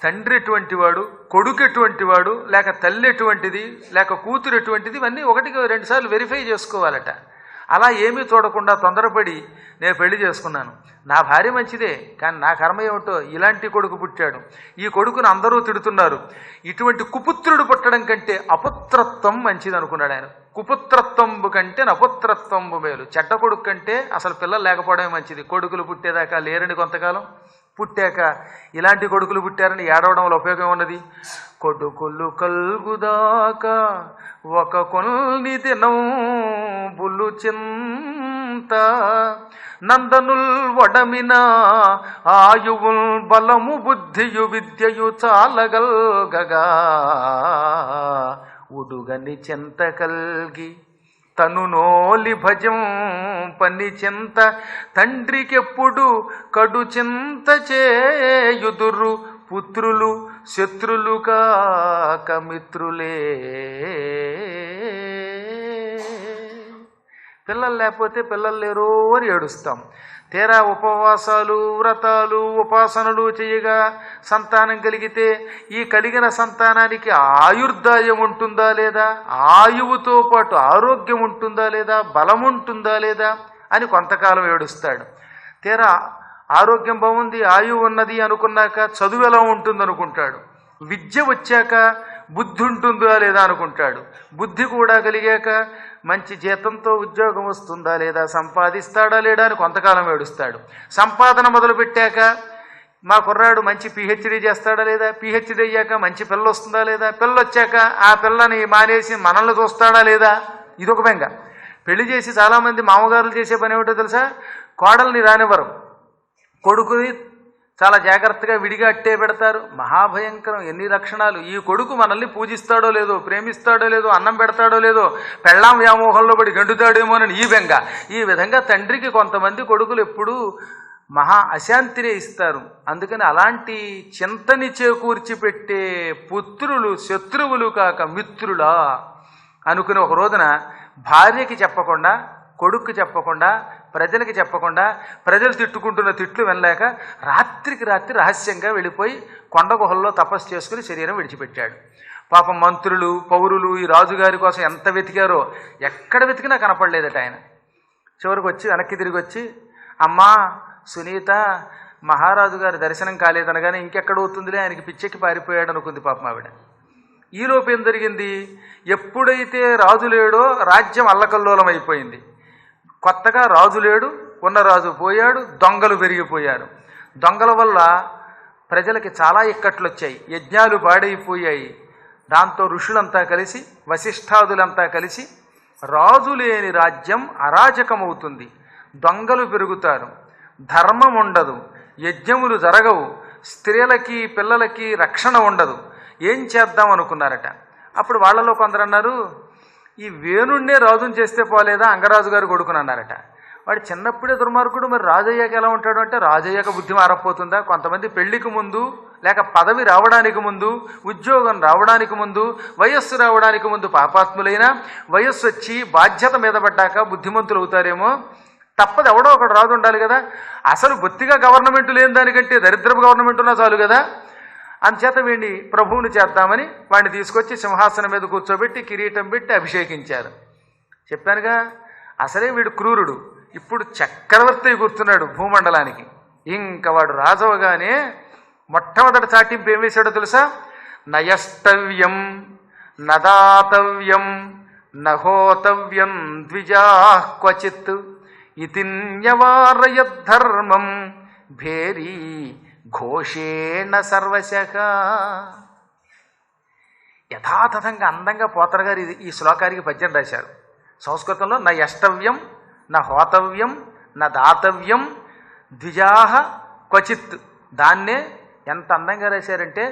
తండ్రి ఎటువంటి వాడు, కొడుకు ఎటువంటి వాడు, లేక తల్లి ఎటువంటిది, లేక కూతురు ఎటువంటిది, ఇవన్నీ 1-2 సార్లు వెరిఫై చేసుకోవాలట. అలా ఏమీ చూడకుండా తొందరపడి నేను పెళ్లి చేసుకున్నాను, నా భార్య మంచిదే కానీ నా కర్మ ఏమిటో ఇలాంటి కొడుకు పుట్టాడు, ఈ కొడుకును అందరూ తిడుతున్నారు, ఇటువంటి కుపుత్రుడు పుట్టడం కంటే అపుత్రత్వం మంచిది అనుకున్నాడు ఆయన. కుపుత్రత్వంబు కంటే నపుత్రత్వంబు మేలు. చెడ్డ కొడుకు కంటే అసలు పిల్లలు లేకపోవడమే మంచిది. కొడుకులు పుట్టేదాకా లేరని కొంతకాలం, పుట్టాక ఇలాంటి కొడుకులు పుట్టారని ఏడవడం వల్ల ఉపయోగం ఉన్నది. కొడుకులు కల్గుదాకా ఒక కొన్ని దినం బుల్లు చింత నందనుల్ వడమిన ఆయువుల్ బలము బుద్ధియు విద్యయు చాలగల్గగా ఉడుగని చింత కల్గి తను నోలి భజం పని చింత తండ్రికెప్పుడు కడు చింత చేయుదురు పుత్రులు శత్రులు కాక మిత్రులే. పిల్లలు లేకపోతే పిల్లలు లేరు అని ఏడుస్తాం. తీరా ఉపవాసాలు వ్రతాలు ఉపాసనలు చేయగా సంతానం కలిగితే ఈ కలిగిన సంతానానికి ఆయుర్దాయం ఉంటుందా లేదా, ఆయువుతో పాటు ఆరోగ్యం ఉంటుందా లేదా, బలం ఉంటుందా లేదా అని కొంతకాలం ఏడుస్తాడు. తీరా ఆరోగ్యం బాగుంది ఆయువు ఉన్నది అనుకున్నాక చదువు ఎలా ఉంటుంది అనుకుంటాడు. విద్య వచ్చాక బుద్ధి ఉంటుందా లేదా అనుకుంటాడు. బుద్ధి కూడా కలిగాక మంచి జీతంతో ఉద్యోగం వస్తుందా లేదా, సంపాదిస్తాడా లేడా అని కొంతకాలం ఏడుస్తాడు. సంపాదన మొదలుపెట్టాక మా కుర్రాడు మంచి పిహెచ్డీ చేస్తాడా లేదా, పిహెచ్డీ అయ్యాక మంచి పిల్ల వస్తుందా లేదా, పిల్ల వచ్చాక ఆ పిల్లని మానేసి మనల్ని చూస్తాడా లేదా, ఇదొక బెంగ. పెళ్లి చేసి చాలామంది మామగారులు చేసే పని ఏమిటో తెలుసా, కోడల్ని రానివ్వరు, కొడుకుని చాలా జాగ్రత్తగా విడిగా అట్టే పెడతారు. మహాభయంకరం. ఎన్ని లక్షణాలు. ఈ కొడుకు మనల్ని పూజిస్తాడో లేదో, ప్రేమిస్తాడో లేదో, అన్నం పెడతాడో లేదో, పెళ్ళాం వ్యామోహంలో పడి గంటుతాడేమోనని ఈ బెంగ. ఈ విధంగా తండ్రికి కొంతమంది కొడుకులు ఎప్పుడూ మహా అశాంతినే ఇస్తారు. అందుకని అలాంటి చింతని చేకూర్చి పెట్టే పుత్రులు శత్రువులు కాక మిత్రులా అనుకుని ఒక రోజున భార్యకి చెప్పకుండా, కొడుక్కి చెప్పకుండా, ప్రజలకి చెప్పకుండా, ప్రజలు తిట్టుకుంటున్న తిట్లు వినలేక రాత్రికి రాత్రి రహస్యంగా వెళ్ళిపోయి కొండ గుహల్లో తపస్సు చేసుకుని శరీరం విడిచిపెట్టాడు. పాపం మంత్రులు పౌరులు ఈ రాజుగారి కోసం ఎంత వెతికారో ఎక్కడ వెతికినా కనపడలేదట. ఆయన చివరికి వచ్చి వెనక్కి తిరిగి వచ్చి, అమ్మా సునీత, మహారాజు గారి దర్శనం కాలేదనగానే ఇంకెక్కడవుతుందిలే, ఆయనకి పిచ్చెక్కి పారిపోయాడు అనుకుంది పాపం ఆవిడ. ఈలోపు ఏం జరిగింది? ఎప్పుడైతే రాజు లేడో రాజ్యం అల్లకల్లోలం అయిపోయింది. కొత్తగా రాజు లేడు, ఉన్న రాజు పోయాడు, దొంగలు పెరిగిపోయారు. దొంగల వల్ల ప్రజలకి చాలా ఇక్కట్లు వచ్చాయి, యజ్ఞాలు పాడైపోయాయి. దాంతో ఋషులంతా కలిసి, వశిష్ఠాదులంతా కలిసి రాజు లేని రాజ్యం అరాచకమవుతుంది, దొంగలు పెరుగుతారు, ధర్మం ఉండదు, యజ్ఞములు జరగవు, స్త్రీలకి పిల్లలకి రక్షణ ఉండదు, ఏం చేద్దాం అనుకున్నారట. అప్పుడు వాళ్ళలో కొందరు అన్నారు, ఈ వేణుణ్ణే రాజుని చేస్తే పోలేదా, అంగరాజు గారు కొడుకుని అన్నారట. వాడు చిన్నప్పుడే దుర్మార్గుడు, మరి రాజు అయ్యాక ఎలా ఉంటాడు అంటే, రాజు అయ్యాక బుద్ధి మారపోతుందా? కొంతమంది పెళ్లికి ముందు, లేక పదవి రావడానికి ముందు, ఉద్యోగం రావడానికి ముందు, వయస్సు రావడానికి ముందు పాపాత్ములైనా వయస్సు వచ్చి బాధ్యత మీద పడ్డాక బుద్ధిమంతులు అవుతారేమో. తప్పదు, ఎవడో ఒకడు రాజు ఉండాలి కదా. అసలు బొత్తిగా గవర్నమెంట్ లేని దానికంటే దరిద్రపు గవర్నమెంట్ ఉన్నా చాలు కదా. అందుచేత వీడిని ప్రభువుని చేద్దామని వాడిని తీసుకొచ్చి సింహాసనం మీద కూర్చోబెట్టి కిరీటం పెట్టి అభిషేకించారు. చెప్పానుగా, అసలే వీడు క్రూరుడు, ఇప్పుడు చక్రవర్తి కూర్చున్నాడు భూమండలానికి. ఇంకా వాడు రాజవగానే మొట్టమొదటి చాటింపు ఏం వేశాడో తెలుసా? నయష్టవ్యం నదాతవ్యం నహోతవ్యం ద్విజా క్వచిత్ ఇతిన్యవారయద్ధర్మం భేరీ ఘోషేణ సర్వశః. యథాతథంగా అందంగా పోతన గారు ఈ శ్లోకానికి పద్యం రాశారు. సంస్కృతంలో న యష్టవ్యం న హోతవ్యం న దాతవ్యం ద్విజాహ క్వచిత్. దాన్నే ఎంత అందంగా రాశారంటే,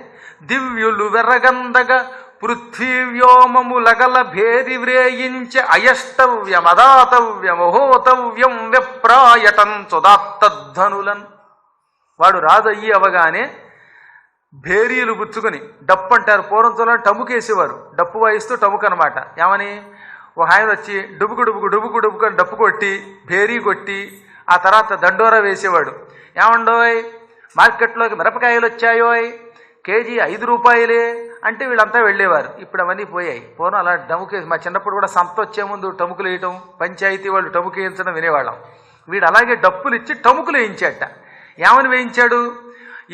దివ్యులు వెర్రగందగా పృథ్వీవ్యోమములగల భేరి వ్రేయించ అయష్టవ్యం అదాతవ్యం అహోతవ్యం వెప్రాయటం సుదాత్తధ్వనులన్. వాడు రాజు అయ్యి అవగానే భేరీలు పుచ్చుకొని, డప్పు అంటారు పూర్వంలో, టముకేసేవారు, డప్పు వాయిస్తూ టముకు అనమాట. ఏమని, ఒక ఆయన వచ్చి డుబుకు డుబుకు డుబుకు డుబుకు అని డప్పు కొట్టి భేరీ కొట్టి ఆ తర్వాత దండోరా వేసేవాడు. ఏమండోయ్ మార్కెట్లోకి మిరపకాయలు వచ్చాయోయ్, కేజీ 5 రూపాయలే అంటే వీళ్ళంతా వెళ్ళేవారు. ఇప్పుడు అవన్నీ పోయాయి. పోను అలా టముకేసి, మా చిన్నప్పుడు కూడా సంత వచ్చే ముందు టముకులు వేయటం, పంచాయతీ వాళ్ళు టముకు వేయించడం వినేవాళ్ళం. వీడు అలాగే డప్పులు ఇచ్చి టముకులు వేయించాట. ఏమని వేయించాడు?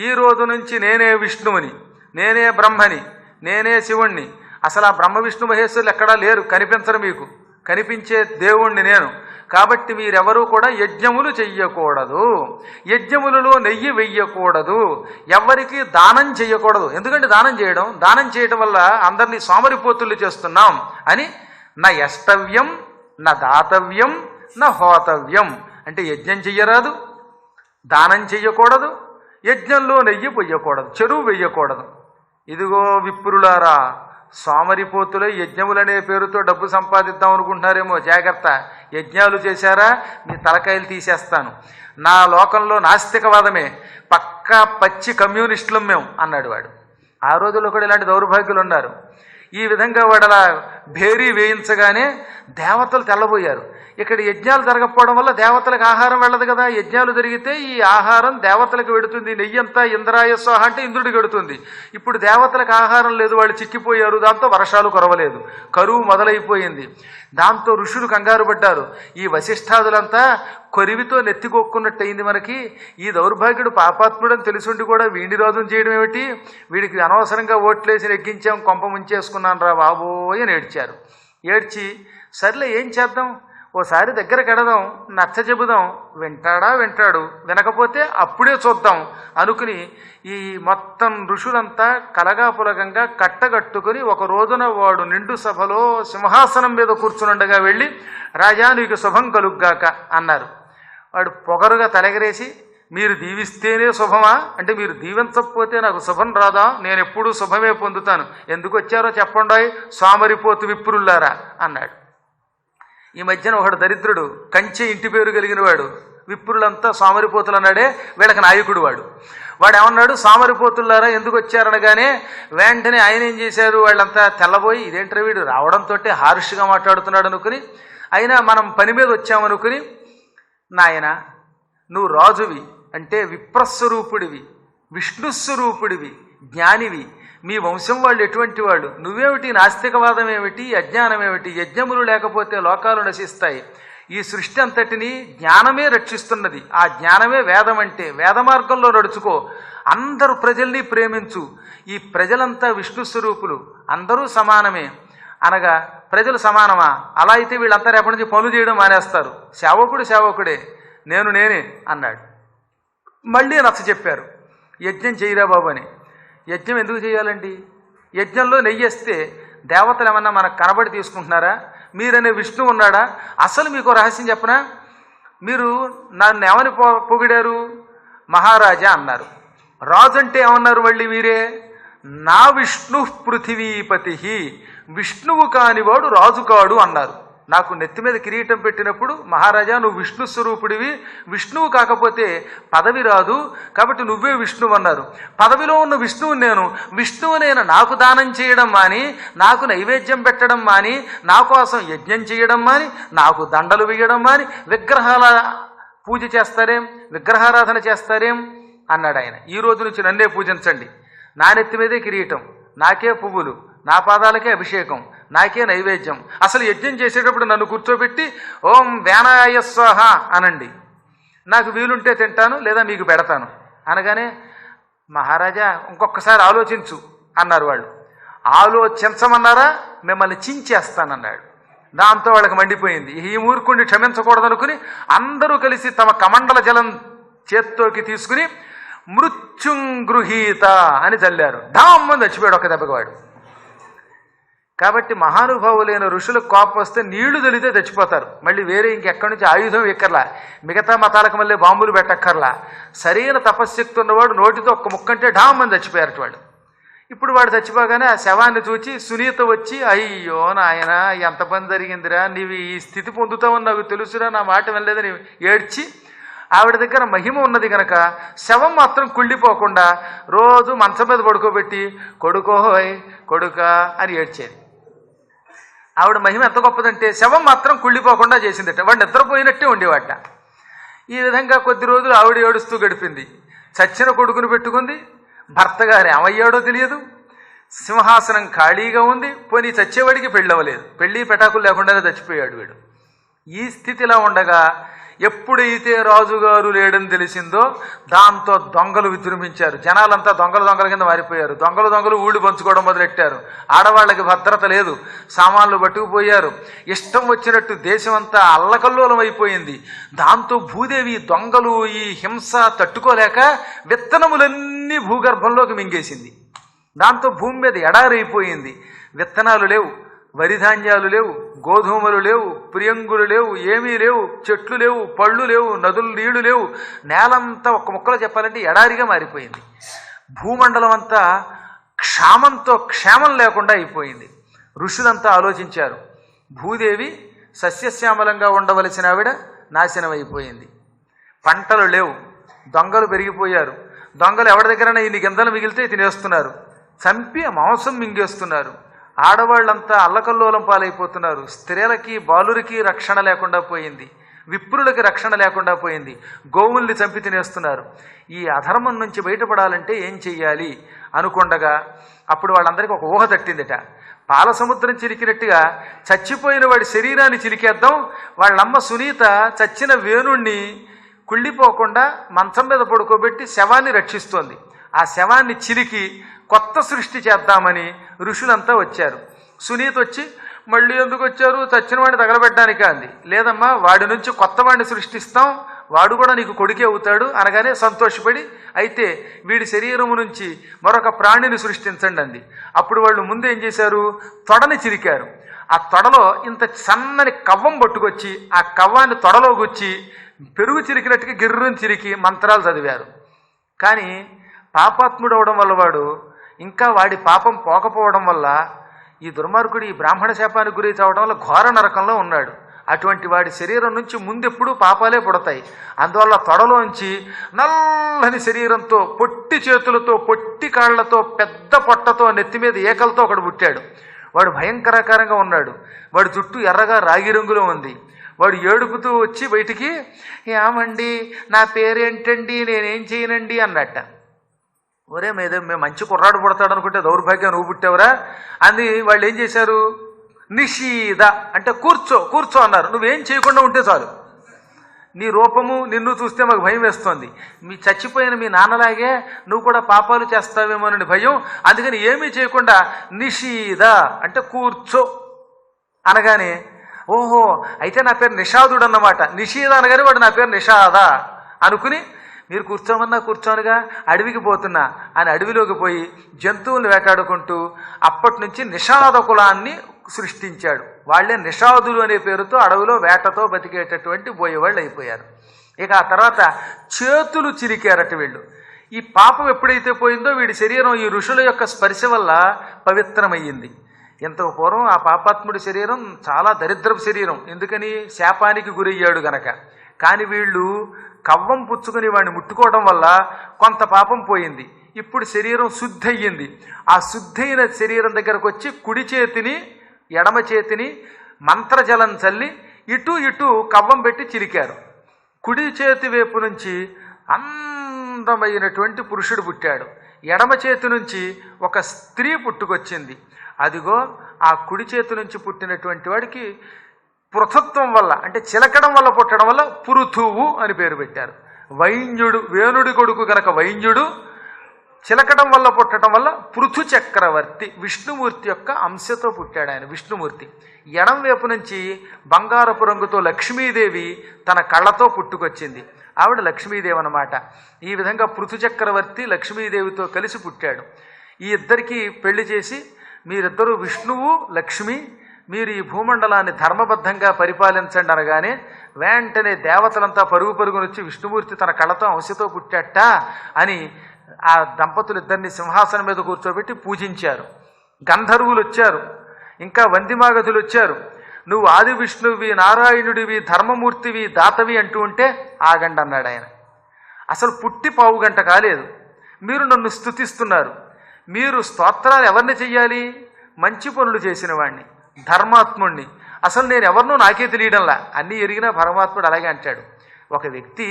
ఈ రోజు నుంచి నేనే విష్ణువుని, నేనే బ్రహ్మని, నేనే శివుణ్ణి. అసలు ఆ బ్రహ్మ విష్ణు మహేశ్వరులు ఎక్కడా లేరు, కనిపించరు, మీకు కనిపించే దేవుణ్ణి నేను. కాబట్టి మీరెవరూ కూడా యజ్ఞములు చెయ్యకూడదు, యజ్ఞములలో నెయ్యి వెయ్యకూడదు, ఎవరికి దానం చెయ్యకూడదు. ఎందుకంటే దానం చేయడం వల్ల అందరినీ సోమరిపోతులు చేస్తున్నాం అని. నా యష్టవ్యం నా దాతవ్యం నా హోతవ్యం అంటే యజ్ఞం చెయ్యరాదు, దానం చెయ్యకూడదు, యజ్ఞంలో నెయ్యి పొయ్యకూడదు, చెరువు వెయ్యకూడదు. ఇదిగో విప్రులారా, సోమరిపోతులే యజ్ఞములనే పేరుతో డబ్బు సంపాదిద్దాం అనుకుంటున్నారేమో, జాగ్రత్త. యజ్ఞాలు చేశారా మీ తలకాయలు తీసేస్తాను. నా లోకంలో నాస్తికవాదమే, పక్కా పచ్చి కమ్యూనిస్టులం మేము అన్నాడు వాడు. ఆ రోజుల్లో కూడా ఇలాంటి దౌర్భాగ్యులు ఉన్నారు. ఈ విధంగా వాడు అలా భేరీ వేయించగానే దేవతలు తెల్లబోయారు. ఇక్కడ యజ్ఞాలు జరగకపోవడం వల్ల దేవతలకు ఆహారం వెళ్ళదు కదా. యజ్ఞాలు జరిగితే ఈ ఆహారం దేవతలకు వెడుతుంది, నెయ్యంతా ఇంద్రాయ స్వాహ అంటే ఇంద్రుడికి వెడుతుంది. ఇప్పుడు దేవతలకు ఆహారం లేదు, వాళ్ళు చిక్కిపోయారు. దాంతో వర్షాలు కురవలేదు, కరువు మొదలైపోయింది. దాంతో ఋషులు కంగారు పడ్డారు. ఈ వశిష్ఠాదులంతా కొరివితో నెత్తికొక్కున్నట్టు అయింది మనకి. ఈ దౌర్భాగ్యుడు పాపాత్ముడని తెలుసుండి కూడా వీడిని రాజును చేయడం ఏమిటి, వీడికి అనవసరంగా ఓట్లేసి నెగ్గించాం, కొంప ముంచేసుకున్నాను రా బాబోయ్ అని ఏడ్చారు. ఏడ్చి సర్లే ఏం చేద్దాం, ఓసారి దగ్గర కడదాం, నచ్చ చెబుదాం, వింటాడు, వినకపోతే అప్పుడే చూద్దాం అనుకుని ఈ మొత్తం ఋషులంతా కలగాపులగంగా కట్టగట్టుకుని ఒక రోజున వాడు నిండు సభలో సింహాసనం మీద కూర్చునుండగా వెళ్ళి, రాజా నీకు శుభం కలుగ్గాక అన్నారు. వాడు పొగరుగా తలెగరేసి, మీరు దీవిస్తేనే శుభమా అంటే మీరు దీవించకపోతే నాకు శుభం రాదా, నేను ఎప్పుడూ శుభమే పొందుతాను, ఎందుకు వచ్చారో చెప్పండి సోమరిపోతు విప్రుల్లారా అన్నాడు. ఈ మధ్యన ఒకడు దరిద్రుడు, కంచె ఇంటి పేరు కలిగిన వాడు, విప్రులంతా సోమరిపోతులు అన్నాడే, వీళ్ళకి నాయకుడు వాడు. వాడు ఏమన్నాడు, సోమరిపోతులారా ఎందుకు వచ్చారనగానే వెంటనే ఆయన ఏం చేశారు, వాళ్ళంతా తెల్లబోయి ఇదేంటారు వీడు రావడంతో హార్ష్గా మాట్లాడుతున్నాడు అనుకుని, అయినా మనం పని మీద వచ్చామనుకుని, నాయన నువ్వు రాజువి అంటే విప్రస్వరూపుడివి, విష్ణుస్వరూపుడివి, జ్ఞానివి, మీ వంశం వాళ్ళు ఎటువంటి వాళ్ళు, నువ్వేమిటి నాస్తికవాదం ఏమిటి, అజ్ఞానం ఏమిటి, యజ్ఞములు లేకపోతే లోకాలు నశిస్తాయి, ఈ సృష్టి అంతటిని జ్ఞానమే రక్షిస్తున్నది, ఆ జ్ఞానమే వేదం అంటే, వేద మార్గంలో నడుచుకో, అందరూ ప్రజల్ని ప్రేమించు, ఈ ప్రజలంతా విష్ణు స్వరూపులు, అందరూ సమానమే అనగా ప్రజలు సమానమా, అలా అయితే వీళ్ళంతా రేపటి నుంచి పనులు చేయడం మానేస్తారు, సేవకుడు సేవకుడే, నేనే అన్నాడు. మళ్ళీ నచ్చ చెప్పారు, యజ్ఞం చేయరా బాబు అని. యజ్ఞం ఎందుకు చేయాలండి, యజ్ఞంలో నెయ్యేస్తే దేవతలు ఏమన్నా మనకు కనబడి తీసుకుంటున్నారా, మీరనే విష్ణు ఉన్నాడా, అసలు మీకు రహస్యం చెప్పనా, మీరు నన్ను ఏమని పొగిడారు, మహారాజా అన్నారు, రాజు అంటే ఏమన్నారు మళ్ళీ మీరే, నా విష్ణు పృథివీపతి, విష్ణువు కానివాడు రాజు కాడు అన్నారు. నాకు నెత్తి మీద కిరీటం పెట్టినప్పుడు మహారాజా నువ్వు విష్ణు స్వరూపుడివి, విష్ణువు కాకపోతే పదవి రాదు, కాబట్టి నువ్వే విష్ణువు అన్నారు. పదవిలో ఉన్న విష్ణువు నేను, విష్ణువు నేను నాకు దానం చేయడం మాని, నాకు నైవేద్యం పెట్టడం మాని, నా కోసం యజ్ఞం చేయడం మాని, నాకు దండలు వేయడం మాని, విగ్రహాల పూజ చేస్తారేం, విగ్రహారాధన చేస్తారేం అన్నాడు ఆయన. ఈ రోజు నుంచి నన్నే పూజించండి, నా నెత్తి మీదే కిరీటం, నాకే పువ్వులు, నా పాదాలకే అభిషేకం, నాకే నైవేద్యం, అసలు యజ్ఞం చేసేటప్పుడు నన్ను కూర్చోబెట్టి ఓం వేనాయ స్వాహ అనండి, నాకు వీలుంటే తింటాను లేదా మీకు పెడతాను అనగానే మహారాజా ఇంకొకసారి ఆలోచించు అన్నారు వాళ్ళు. ఆలోచించమన్నారా, మిమ్మల్ని చించేస్తానన్నాడు. దాంతో వాళ్ళకి మండిపోయింది. ఈ మూర్ఖుడిని క్షమించకూడదనుకుని అందరూ కలిసి తమ కమండల జలం చేత్తోకి తీసుకుని మృత్యుంగృహీత అని చల్లారు. ధామ్మని చచ్చిపోయాడు ఒక దెబ్బకి వాడు. కాబట్టి మహానుభావులైన ఋషులకు కోపం వస్తే నీళ్లు తెలితే చచ్చిపోతారు, మళ్ళీ వేరే ఇంకెక్కడి నుంచి ఆయుధం ఎక్కర్లా, మిగతా మతాలకు మళ్ళీ బాంబులు పెట్టక్కర్లా. సరైన తపశ్శక్తి ఉన్నవాడు నోటితో ఒక్క ముక్కంటే ఢామ్మని చచ్చిపోయారు వాడు. ఇప్పుడు వాడు చచ్చిపోగానే ఆ శవాన్ని చూచి సునీత వచ్చి అయ్యో నాయన ఎంత పని జరిగిందిరా, నీవు ఈ స్థితి పొందుతావని నాకు తెలుసురా, నా మాట వినలేదని ఏడ్చి, ఆవిడ దగ్గర మహిమ ఉన్నది గనక శవం మాత్రం కుళ్ళిపోకుండా రోజు మంచం మీద పడుకోబెట్టి కొడుకోహోయ్ కొడుక అని ఏడ్చేది. ఆవిడ మహిమ ఎంత గొప్పదంటే శవం మాత్రం కుళ్ళిపోకుండా చేసిందట, వాడు నిద్రపోయినట్టే ఉండేవాట. ఈ విధంగా కొద్ది రోజులు ఆవిడ ఏడుస్తూ గడిపింది. చచ్చిన కొడుకును పెట్టుకుంది, భర్త గారు ఏమయ్యాడో తెలియదు, సింహాసనం ఖాళీగా ఉంది, పోనీ చచ్చేవాడికి పెళ్ళవలేదు, పెళ్ళి పెటాకులు లేకుండానే చచ్చిపోయాడు వీడు. ఈ స్థితిలో ఉండగా ఎప్పుడైతే రాజుగారు లేడని తెలిసిందో దాంతో దొంగలు విజృంభించారు. జనాలంతా దొంగల కింద మారిపోయారు. దొంగలు ఊళ్ళు పంచుకోవడం మొదలెట్టారు. ఆడవాళ్ళకి భద్రత లేదు, సామాన్లు పట్టుకుపోయారు. ఇష్టం వచ్చినట్టు దేశం అంతా అల్లకల్లోలం అయిపోయింది. దాంతో భూదేవి దొంగలు ఈ హింస తట్టుకోలేక విత్తనములన్నీ భూగర్భంలోకి మింగేసింది. దాంతో భూమి మీద ఎడారైపోయింది. విత్తనాలు లేవు, వరిధాన్యాలు లేవు, గోధుమలు లేవు, ప్రియంగులు లేవు, ఏమీ లేవు, చెట్లు లేవు, పళ్ళు లేవు, నదులు నీళ్లు లేవు. నేలంతా ఒక్క ముక్కలో చెప్పాలంటే ఎడారిగా మారిపోయింది. భూమండలం అంతా క్షామంతో క్షేమం లేకుండా అయిపోయింది. ఋషులంతా ఆలోచించారు, భూదేవి సస్యశ్యామలంగా ఉండవలసిన ఆవిడ నాశనం అయిపోయింది. పంటలు లేవు, దొంగలు పెరిగిపోయారు. దొంగలు ఎవరి దగ్గరైనా ఇన్ని గింజలు మిగిలితే తినేస్తున్నారు, చంపి మాంసం మింగేస్తున్నారు. ఆడవాళ్ళంతా అల్లకల్లోలం పాలైపోతున్నారు. స్త్రీలకి బాలురికి రక్షణ లేకుండా పోయింది, విప్రులకి రక్షణ లేకుండా పోయింది. గోవుల్ని చంపి తినేస్తున్నారు. ఈ అధర్మం నుంచి బయటపడాలంటే ఏం చెయ్యాలి అనుకుండగా అప్పుడు వాళ్ళందరికీ ఒక ఊహ తట్టిందిట. పాల సముద్రం చిలికినట్టుగా చచ్చిపోయిన వాడి శరీరాన్ని చిలికేద్దాం. వాళ్ళమ్మ సునీత చచ్చిన వేణుణ్ణి కుళ్ళిపోకుండా మంచం మీద పడుకోబెట్టి శవాన్ని రక్షిస్తోంది. ఆ శవాన్ని చిలికి కొత్త సృష్టి చేద్దామని ఋషులంతా వచ్చారు. సునీత వచ్చి మళ్ళీ ఎందుకు వచ్చారు, చచ్చిన వాడిని తగలబెట్టడానికా అంది. లేదమ్మా, వాడి నుంచి కొత్త వాడిని సృష్టిస్తాం, వాడు కూడా నీకు కొడుకే అవుతాడు అనగానే సంతోషపడి అయితే వీడి శరీరము నుంచి మరొక ప్రాణిని సృష్టించండి అంది. అప్పుడు వాళ్ళు ముందేం చేశారు, తొడని చిరికారు. ఆ తొడలో ఇంత సన్నని కవ్వం పట్టుకొచ్చి ఆ కవ్వాన్ని తొడలో గుచ్చి పెరుగు చిరికినట్టుగా గిర్రుని చిరికి మంత్రాలు చదివారు. కానీ పాపాత్ముడు అవడం వల్ల వాడు ఇంకా వాడి పాపం పోకపోవడం వల్ల ఈ దుర్మార్గుడు ఈ బ్రాహ్మణ శాపానికి గురి చావడం వల్ల ఘోర నరకంలో ఉన్నాడు. అటువంటి వాడి శరీరం నుంచి ముందెప్పుడు పాపాలే పుడతాయి. అందువల్ల తొడలోంచి నల్లని శరీరంతో, పొట్టి చేతులతో, పొట్టి కాళ్లతో, పెద్ద పొట్టతో, నెత్తి మీద ఏకలతో ఒకడు పుట్టాడు. వాడు భయంకరకరంగా ఉన్నాడు. వాడి జుట్టు ఎర్రగా రాగి రంగులో ఉంది. వాడు ఏడుపుతూ వచ్చి బయటికి, ఏమండి నా పేరేంటండి, నేనేం చేయనండి అన్నట్ట. ఒరే మేము మంచి కుర్రాడు పుడతాడు అనుకుంటే దౌర్భాగ్యం నువ్వు పుట్టావురా అని వాళ్ళు ఏం చేశారు, నిషీద అంటే కూర్చో కూర్చో అన్నారు. నువ్వేం చేయకుండా ఉంటే చాలు. నీ రూపము నిన్ను చూస్తే మాకు భయం వేస్తోంది. చచ్చిపోయిన మీ నాన్నలాగే నువ్వు కూడా పాపాలు చేస్తావేమోనని భయం. అందుకని ఏమీ చేయకుండా నిషీద అంటే కూర్చో అనగానే, ఓహో అయితే నా పేరు నిషాదుడు అన్నమాట. నిషీద అనగానే వాడు నా పేరు నిషాద అనుకుని, మీరు కూర్చోమన్నా కూర్చోనుగా, అడవికి పోతున్నా అని అడవిలోకి పోయి జంతువులను వేటాడుకుంటూ అప్పటి నుంచి నిషాద కులాన్ని సృష్టించాడు. వాళ్లే నిషాదులు అనే పేరుతో అడవిలో వేటతో బతికేటటువంటి పోయేవాళ్ళు అయిపోయారు. ఇక ఆ తర్వాత చేతులు చిరికారట వీళ్ళు. ఈ పాపం ఎప్పుడైతే పోయిందో వీడి శరీరం ఈ ఋషుల యొక్క స్పర్శ వల్ల పవిత్రమయ్యింది. ఇంతకు పూర్వం ఆ పాపాత్ముడి శరీరం చాలా దరిద్రపు శరీరం, ఎందుకని శాపానికి గురయ్యాడు గనక. కానీ వీళ్ళు కవ్వం పుచ్చుకుని వాడిని ముట్టుకోవడం వల్ల కొంత పాపం పోయింది. ఇప్పుడు శరీరం శుద్ధి అయ్యింది. ఆ శుద్ధైన శరీరం దగ్గరకు వచ్చి కుడి చేతిని ఎడమ చేతిని మంత్రజలం చల్లి ఇటు ఇటు కవ్వం పెట్టి చిరికారు. కుడి చేతి వైపు నుంచి అందమైనటువంటి పురుషుడు పుట్టాడు. ఎడమ చేతి నుంచి ఒక స్త్రీ పుట్టుకొచ్చింది. అదిగో ఆ కుడి చేతి నుంచి పుట్టినటువంటి వాడికి పృథత్వం వల్ల అంటే చిలకడం వల్ల పుట్టడం వల్ల పురుతువు అని పేరు పెట్టారు. వైన్యుడు, వేణుడి కొడుకు గనక వైన్యుడు, చిలకడం వల్ల పుట్టడం వల్ల పృథు చక్రవర్తి, విష్ణుమూర్తి యొక్క అంశతో పుట్టాడు ఆయన విష్ణుమూర్తి. ఎడం వైపు నుంచి బంగారపు రంగుతో లక్ష్మీదేవి తన కళ్ళతో పుట్టుకొచ్చింది. ఆవిడ లక్ష్మీదేవి అన్నమాట. ఈ విధంగా పృథు చక్రవర్తి లక్ష్మీదేవితో కలిసి పుట్టాడు. ఈ ఇద్దరికి పెళ్లి చేసి, మీరిద్దరూ విష్ణువు లక్ష్మి, మీరు ఈ భూమండలాన్ని ధర్మబద్ధంగా పరిపాలించండి అనగానే వెంటనే దేవతలంతా పరుగు పరుగునొచ్చి విష్ణుమూర్తి తన కళ్ళతో అంశతో పుట్టాట అని ఆ దంపతులిద్దరిని సింహాసనం మీద కూర్చోబెట్టి పూజించారు. గంధర్వులు వచ్చారు, ఇంకా వందిమాగధులు వచ్చారు. నువ్వు ఆది విష్ణువి, నారాయణుడివి, ధర్మమూర్తివి, దాతవి అంటూ ఉంటే ఆగండి అన్నాడు ఆయన. అసలు పుట్టి పావు గంట కాలేదు, మీరు నన్ను స్తుతిస్తున్నారు. మీరు స్తోత్రాలు ఎవరిని చెయ్యాలి? మంచి పనులు చేసిన వాడిని, ధర్మాత్ముణ్ణి. అసలు నేను ఎవరినో నాకే తెలియడంలా, అన్నీ ఎరిగినా పరమాత్ముడు అలాగే అంటాడు. ఒక వ్యక్తి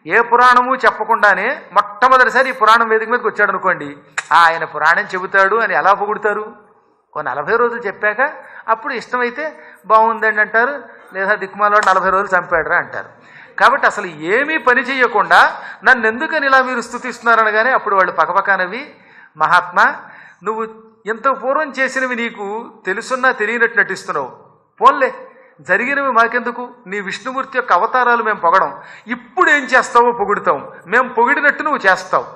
ఏ పురాణము చెప్పకుండానే మొట్టమొదటిసారి ఈ పురాణం వేదిక మీదకి వచ్చాడు అనుకోండి, ఆయన పురాణం చెబుతాడు అని ఎలా పొగుడుతారు? ఓ 40 రోజులు చెప్పాక అప్పుడు ఇష్టమైతే బాగుందండి అంటారు, లేదా దిక్కుమాలవాడు 40 రోజులు చంపాడురా అంటారు. కాబట్టి అసలు ఏమీ పని చేయకుండా నన్ను ఎందుకని ఇలా మీరు స్తుతిస్తున్నారు అనగానే అప్పుడు వాళ్ళు పకపకానవి, మహాత్మా నువ్వు ఇంత పూర్వం చేసినవి నీకు తెలుసున్నా తెలియనట్టు నటిస్తున్నావు, పోన్లే జరిగినవి మాకెందుకు, నీ విష్ణుమూర్తి యొక్క అవతారాలు మేము పొగడం, ఇప్పుడు ఏం చేస్తావో పొగుడుతాం, మేము పొగిడినట్టు నువ్వు చేస్తావు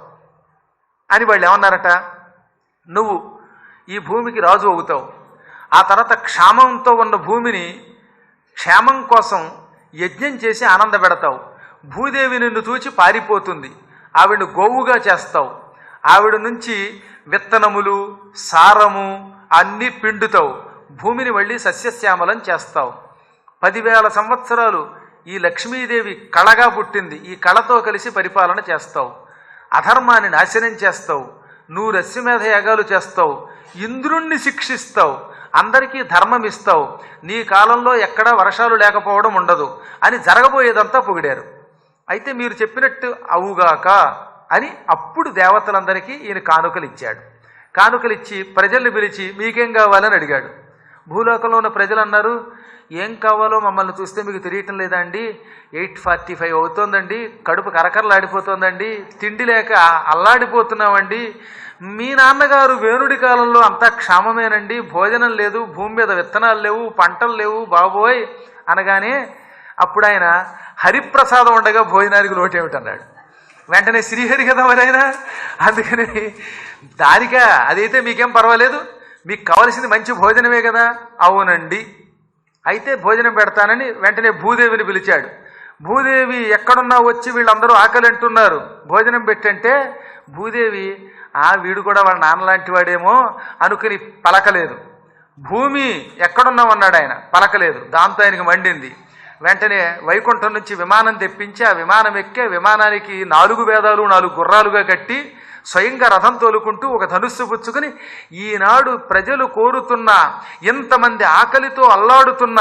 అని వాళ్ళు ఏమన్నారట, నువ్వు ఈ భూమికి రాజు అవుతావు, ఆ తర్వాత క్షామంతో ఉన్న భూమిని క్షేమం కోసం యజ్ఞం చేసి ఆనందపెడతావు, భూదేవి నిన్ను చూచి పారిపోతుంది, ఆవిడను గోవుగా చేస్తావు, ఆవిడ నుంచి విత్తనములు సారము అన్నీ పిండుతావు, భూమిని మళ్ళీ సస్యశ్యామలం చేస్తావు. 10,000 సంవత్సరాలు ఈ లక్ష్మీదేవి కళగా పుట్టింది, ఈ కళతో కలిసి పరిపాలన చేస్తావు, అధర్మాన్ని నాశనం చేస్తావు, నువ్వు రస్యమేధ యాగాలు చేస్తావు, ఇంద్రుణ్ణి శిక్షిస్తావు, అందరికీ ధర్మం ఇస్తావు, నీ కాలంలో ఎక్కడా వర్షాలు లేకపోవడం ఉండదు అని జరగబోయేదంతా పొగిడారు. అయితే మీరు చెప్పినట్టు అవుగాక అని అప్పుడు దేవతలందరికీ ఈయన కానుకలు ఇచ్చాడు. కానుకలు ఇచ్చి ప్రజల్ని పిలిచి మీకేం కావాలని అడిగాడు. భూలోకంలో ఉన్న ప్రజలు అన్నారు, ఏం కావాలో మమ్మల్ని చూస్తే మీకు తెలియటం లేదా అండి, 8:45 అవుతోందండి, కడుపు కరకరలాడిపోతోందండి, తిండి లేక అల్లాడిపోతున్నామండి, మీ నాన్నగారు వేణుడి కాలంలో అంతా క్షామమేనండి, భోజనం లేదు, భూమి మీద విత్తనాలు లేవు, పంటలు లేవు బాబోయ్ అనగానే అప్పుడు ఆయన హరిప్రసాదం ఉండగా భోజనానికి లోటేమిటన్నాడు. వెంటనే శ్రీహరి కదా మరి ఆయన, అందుకని దానికా అదైతే మీకేం పర్వాలేదు, మీకు కావలసింది మంచి భోజనమే కదా, అవునండి అయితే భోజనం పెడతానని వెంటనే భూదేవిని పిలిచాడు. భూదేవి ఎక్కడున్నా వచ్చి వీళ్ళందరూ ఆకలి అంటున్నారు, భోజనం పెట్టంటే భూదేవి వీడు కూడా వాళ్ళ నాన్నలాంటి వాడేమో అనుకుని పలకలేదు. భూమి ఎక్కడున్నామన్నాడు ఆయన, పలకలేదు. దాంతో ఆయనకి మండింది. వెంటనే వైకుంఠం నుంచి విమానం తెప్పించి ఆ విమానం ఎక్కే విమానానికి 4 వేదాలు 4 గుర్రాలుగా కట్టి స్వయంగా రథం తోలుకుంటూ ఒక ధనుస్సు పుచ్చుకుని ఈనాడు ప్రజలు కోరుతున్న ఇంతమంది ఆకలితో అల్లాడుతున్న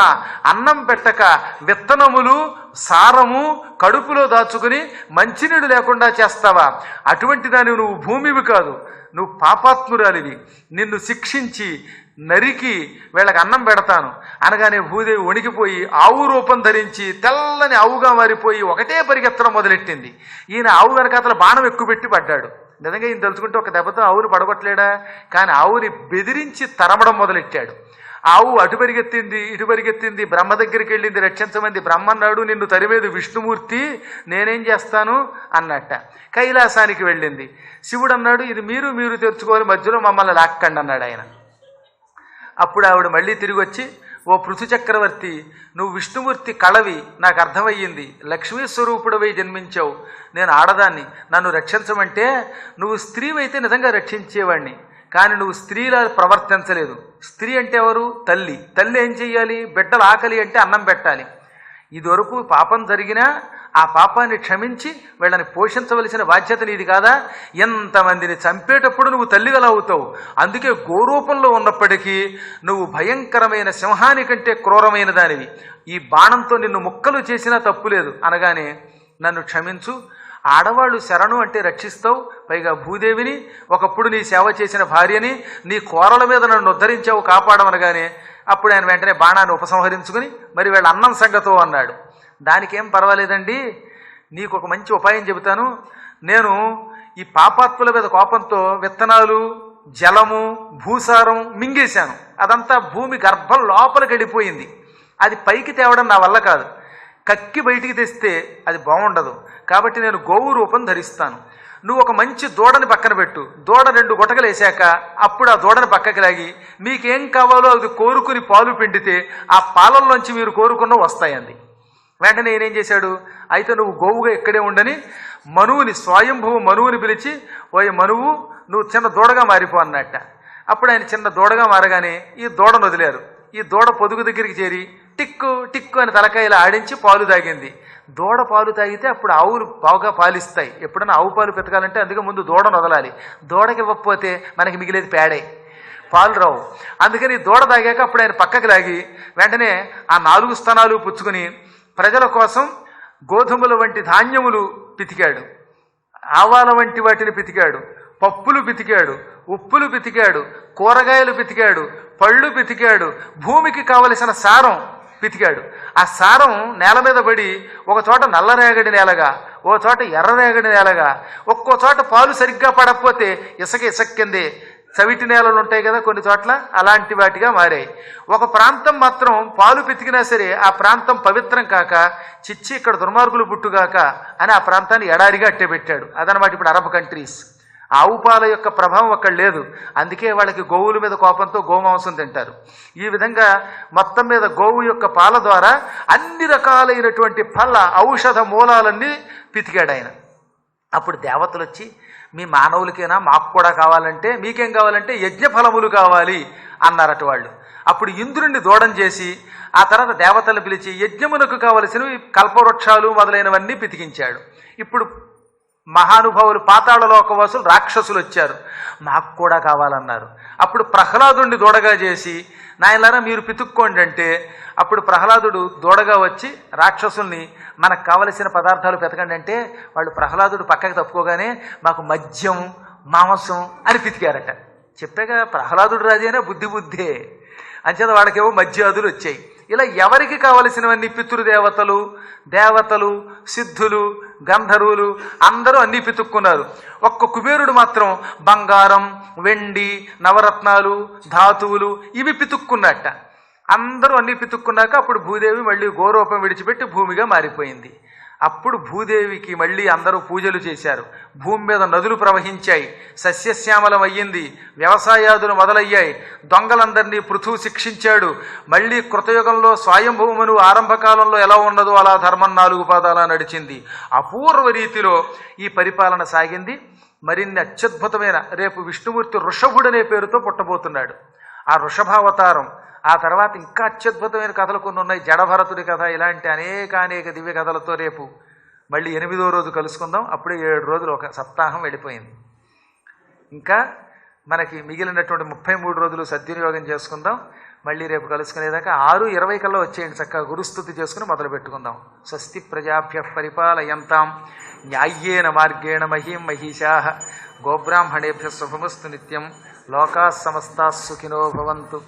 అన్నం పెట్టక విత్తనములు సారము కడుపులో దాచుకుని మంచినీడు లేకుండా చేస్తావా? అటువంటి దానివి నువ్వు భూమివి కాదు, నువ్వు పాపాత్మురాలివి. నిన్ను శిక్షించి నరికి వీళ్ళకి అన్నం పెడతాను అనగానే భూదేవి వణికిపోయి ఆవు రూపం ధరించి తెల్లని ఆవుగా మారిపోయి ఒకటే పరిగెత్తడం మొదలెట్టింది. ఈయన ఆవు వెనకాతల బాణం ఎక్కువ పెట్టి పడ్డాడు. నిజంగా ఈయన తెలుసుకుంటే ఒక దెబ్బతో ఆవుని పడగొట్టలేడా? కానీ ఆవుని బెదిరించి తరమడం మొదలెట్టాడు. ఆవు అటు పరిగెత్తింది ఇటు పరిగెత్తింది, బ్రహ్మ దగ్గరికి వెళ్ళింది రక్షించమంది. బ్రహ్మ అన్నాడు, నిన్ను తరిమేది విష్ణుమూర్తి, నేనేం చేస్తాను అన్నట్ట. కైలాసానికి వెళ్ళింది. శివుడు అన్నాడు, ఇది మీరు తెరుచుకోవాలి, మధ్యలో మమ్మల్ని లాక్కండి అన్నాడు ఆయన. అప్పుడు ఆవిడ మళ్ళీ తిరిగి వచ్చి, ఓ పృథు చక్రవర్తి, నువ్వు విష్ణుమూర్తి కళవి, నాకు అర్థమయ్యింది. లక్ష్మీ స్వరూపుడవై జన్మించావు, నేను ఆడదాన్ని, నన్ను రక్షించమంటే నువ్వు స్త్రీవైతే నిజంగా రక్షించేవాడిని. కానీ నువ్వు స్త్రీలా ప్రవర్తించలేదు. స్త్రీ అంటే ఎవరు? తల్లి. తల్లి ఏం చెయ్యాలి? బిడ్డలు ఆకలి అంటే అన్నం పెట్టాలి. ఇదివరకు పాపం జరిగినా ఆ పాపాన్ని క్షమించి వీళ్ళని పోషించవలసిన బాధ్యత నీది కాదా? ఎంతమందిని చంపేటప్పుడు నువ్వు తల్లిగల అవుతావు. అందుకే గోరూపంలో ఉన్నప్పటికీ నువ్వు భయంకరమైన సింహాని కంటే క్రూరమైన దానివి. ఈ బాణంతో నిన్ను ముక్కలు చేసినా తప్పులేదు అనగానే, నన్ను క్షమించు, ఆడవాళ్ళు శరణు అంటే రక్షిస్తావు, పైగా భూదేవిని, ఒకప్పుడు నీ సేవ చేసిన భార్యని, నీ కోరల మీద నన్ను ఉద్ధరించావు, కాపాడమనగానే అప్పుడు ఆయన వెంటనే బాణాన్ని ఉపసంహరించుకుని మరి వీళ్ళ అన్నం సంగతో అన్నాడు. దానికేం పర్వాలేదండి, నీకు ఒక మంచి ఉపాయం చెబుతాను. నేను ఈ పాపాత్ముల మీద కోపంతో విత్తనాలు జలము భూసారం మింగేశాను. అదంతా భూమి గర్భం లోపలికి వెళ్ళిపోయింది. అది పైకి తేవడం నా వల్ల కాదు. కక్కి బయటికి తెస్తే అది బాగుండదు. కాబట్టి నేను గోవు రూపం ధరిస్తాను. నువ్వు ఒక మంచి దూడని పక్కన పెట్టు. దూడ 2 గుటకలు వేసాక అప్పుడు ఆ దూడని పక్కకి లాగి మీకేం కావాలో అది కోరుకుని పాలు పిండితే ఆ పాలల్లోంచి మీరు కోరుకున్న వస్తాయండి. వెంటనే నేనేం చేశాడు, అయితే నువ్వు గోవుగా ఇక్కడే ఉండని మనువుని, స్వయంభువు మనువుని పిలిచి, ఓయ్ మనువు, నువ్వు చిన్న దూడగా మారిపో అన్నట్ట. అప్పుడు ఆయన చిన్న దూడగా మారగానే ఈ దూడను వదిలారు. ఈ దూడ పొదుగు దగ్గరికి చేరి టిక్కు టిక్కు అని తలకాయలు ఆడించి పాలు తాగింది. దూడ పాలు తాగితే అప్పుడు ఆవులు బాగా పాలిస్తాయి. ఎప్పుడైనా ఆవు పాలు పెతకాలంటే అందుకే ముందు దూడను వదలాలి. దూడకి ఇవ్వకపోతే మనకి మిగిలేది పేడే, పాలు రావు. అందుకని దూడ తాగాక అప్పుడు ఆయన పక్కకి లాగి వెంటనే ఆ 4 స్తనాలు పుచ్చుకుని ప్రజల కోసం గోధుమల వంటి ధాన్యములు పితికాడు, ఆవాల వంటి వాటిని పితికాడు, పప్పులు పితికాడు, ఉప్పులు పితికాడు, కూరగాయలు పితికాడు, పళ్ళు పితికాడు, భూమికి కావలసిన సారం పితికాడు. ఆ సారం నేల మీద పడి ఒక చోట నల్లరేగడి నేలగా, ఓ చోట ఎర్రరేగడి నేలగా, ఒక్కో చోట పాలు సరిగ్గా పడకపోతే ఇసుక కిందే చవిటి నేలలు ఉంటాయి కదా కొన్ని చోట్ల, అలాంటి వాటిగా మారాయి. ఒక ప్రాంతం మాత్రం పాలు పితికినా సరే ఆ ప్రాంతం పవిత్రం కాక, చిచ్చి ఇక్కడ దుర్మార్గులు పుట్టుగాక అని ఆ ప్రాంతాన్ని ఎడారిగా అట్టేపెట్టాడు. అదనమాట ఇప్పుడు అరబ్ కంట్రీస్. ఆవు పాల యొక్క ప్రభావం అక్కడ లేదు. అందుకే వాళ్ళకి గోవుల మీద కోపంతో గోమాంసం తింటారు. ఈ విధంగా మొత్తం మీద గోవు యొక్క పాల ద్వారా అన్ని రకాలైనటువంటి ఫల ఔషధ మూలాలన్నీ పితికాడు ఆయన. అప్పుడు దేవతలు వచ్చి, మీ మానవులకైనా మాకు కూడా కావాలంటే, మీకేం కావాలంటే యజ్ఞఫలములు కావాలి అన్నారట వాళ్ళు. అప్పుడు ఇంద్రుణ్ణి దూడం చేసి ఆ తర్వాత దేవతలు పిలిచి యజ్ఞమునకు కావలసినవి కల్పవృక్షాలు మొదలైనవన్నీ పితికించాడు. ఇప్పుడు మహానుభావులు పాతాళలోకవాసులు రాక్షసులు వచ్చారు, మాకు కూడా కావాలన్నారు. అప్పుడు ప్రహ్లాదుడిని దూడగా చేసి, నాయనలారా మీరు పితుక్కోండి అంటే అప్పుడు ప్రహ్లాదుడు దూడగా వచ్చి రాక్షసుల్ని మనకు కావలసిన పదార్థాలు పెతకండి అంటే వాళ్ళు ప్రహ్లాదుడు పక్కకి తప్పుకోగానే మాకు మద్యం మాంసం అని పితికారట. చెప్పాగా ప్రహ్లాదుడు రాజైనా బుద్ధే అంచేత వాళ్ళకేవో మధ్యాదులు వచ్చాయి. ఇలా ఎవరికి కావలసినవన్నీ పితృదేవతలు, దేవతలు, సిద్ధులు, గంధర్వులు అందరూ అన్నీ పితుక్కున్నారు. ఒక్క కుబేరుడు మాత్రం బంగారం, వెండి, నవరత్నాలు, ధాతువులు ఇవి పితుక్కున్నట్ట. అందరూ అన్నీ పితుక్కున్నాక అప్పుడు భూదేవి మళ్ళీ గోరూపం విడిచిపెట్టి భూమిగా మారిపోయింది. అప్పుడు భూదేవికి మళ్ళీ అందరూ పూజలు చేశారు. భూమి మీద నదులు ప్రవహించాయి, సస్యశ్యామలం అయ్యింది, వ్యవసాయాదులు మొదలయ్యాయి, దొంగలందరినీ పృథువు శిక్షించాడు. మళ్ళీ కృతయుగంలో స్వయంభూమను ఆరంభకాలంలో ఎలా ఉన్నదో అలా ధర్మం 4 పాదాలా నడిచింది. అపూర్వ రీతిలో ఈ పరిపాలన సాగింది. మరిన్ని అత్యద్భుతమైన, రేపు విష్ణుమూర్తి వృషభుడనే పేరుతో పుట్టబోతున్నాడు. ఆ వృషభావతారం, ఆ తర్వాత ఇంకా అత్యద్భుతమైన కథలు కొన్ని ఉన్నాయి. జడభరతుడి కథ, ఇలాంటి అనేక దివ్య కథలతో రేపు మళ్ళీ 8వ రోజు కలుసుకుందాం. అప్పుడే 7 రోజులు ఒక సప్తాహం వెళ్ళిపోయింది. ఇంకా మనకి మిగిలినటువంటి 33 రోజులు సద్వినియోగం చేసుకుందాం. మళ్ళీ రేపు కలుసుకునేదాకా 6:20 కల్లా వచ్చేయండి. చక్కగా గురుస్థుతి చేసుకుని మొదలు పెట్టుకుందాం. స్వస్తి ప్రజాభ్య పరిపాలయంతాం న్యాయ్యేన మార్గేణ మహీం మహిషాః గోబ్రాహ్మణేభ్య శుభమస్తు నిత్యం. లోకాః సమస్తాః సుఖినో భవంతు.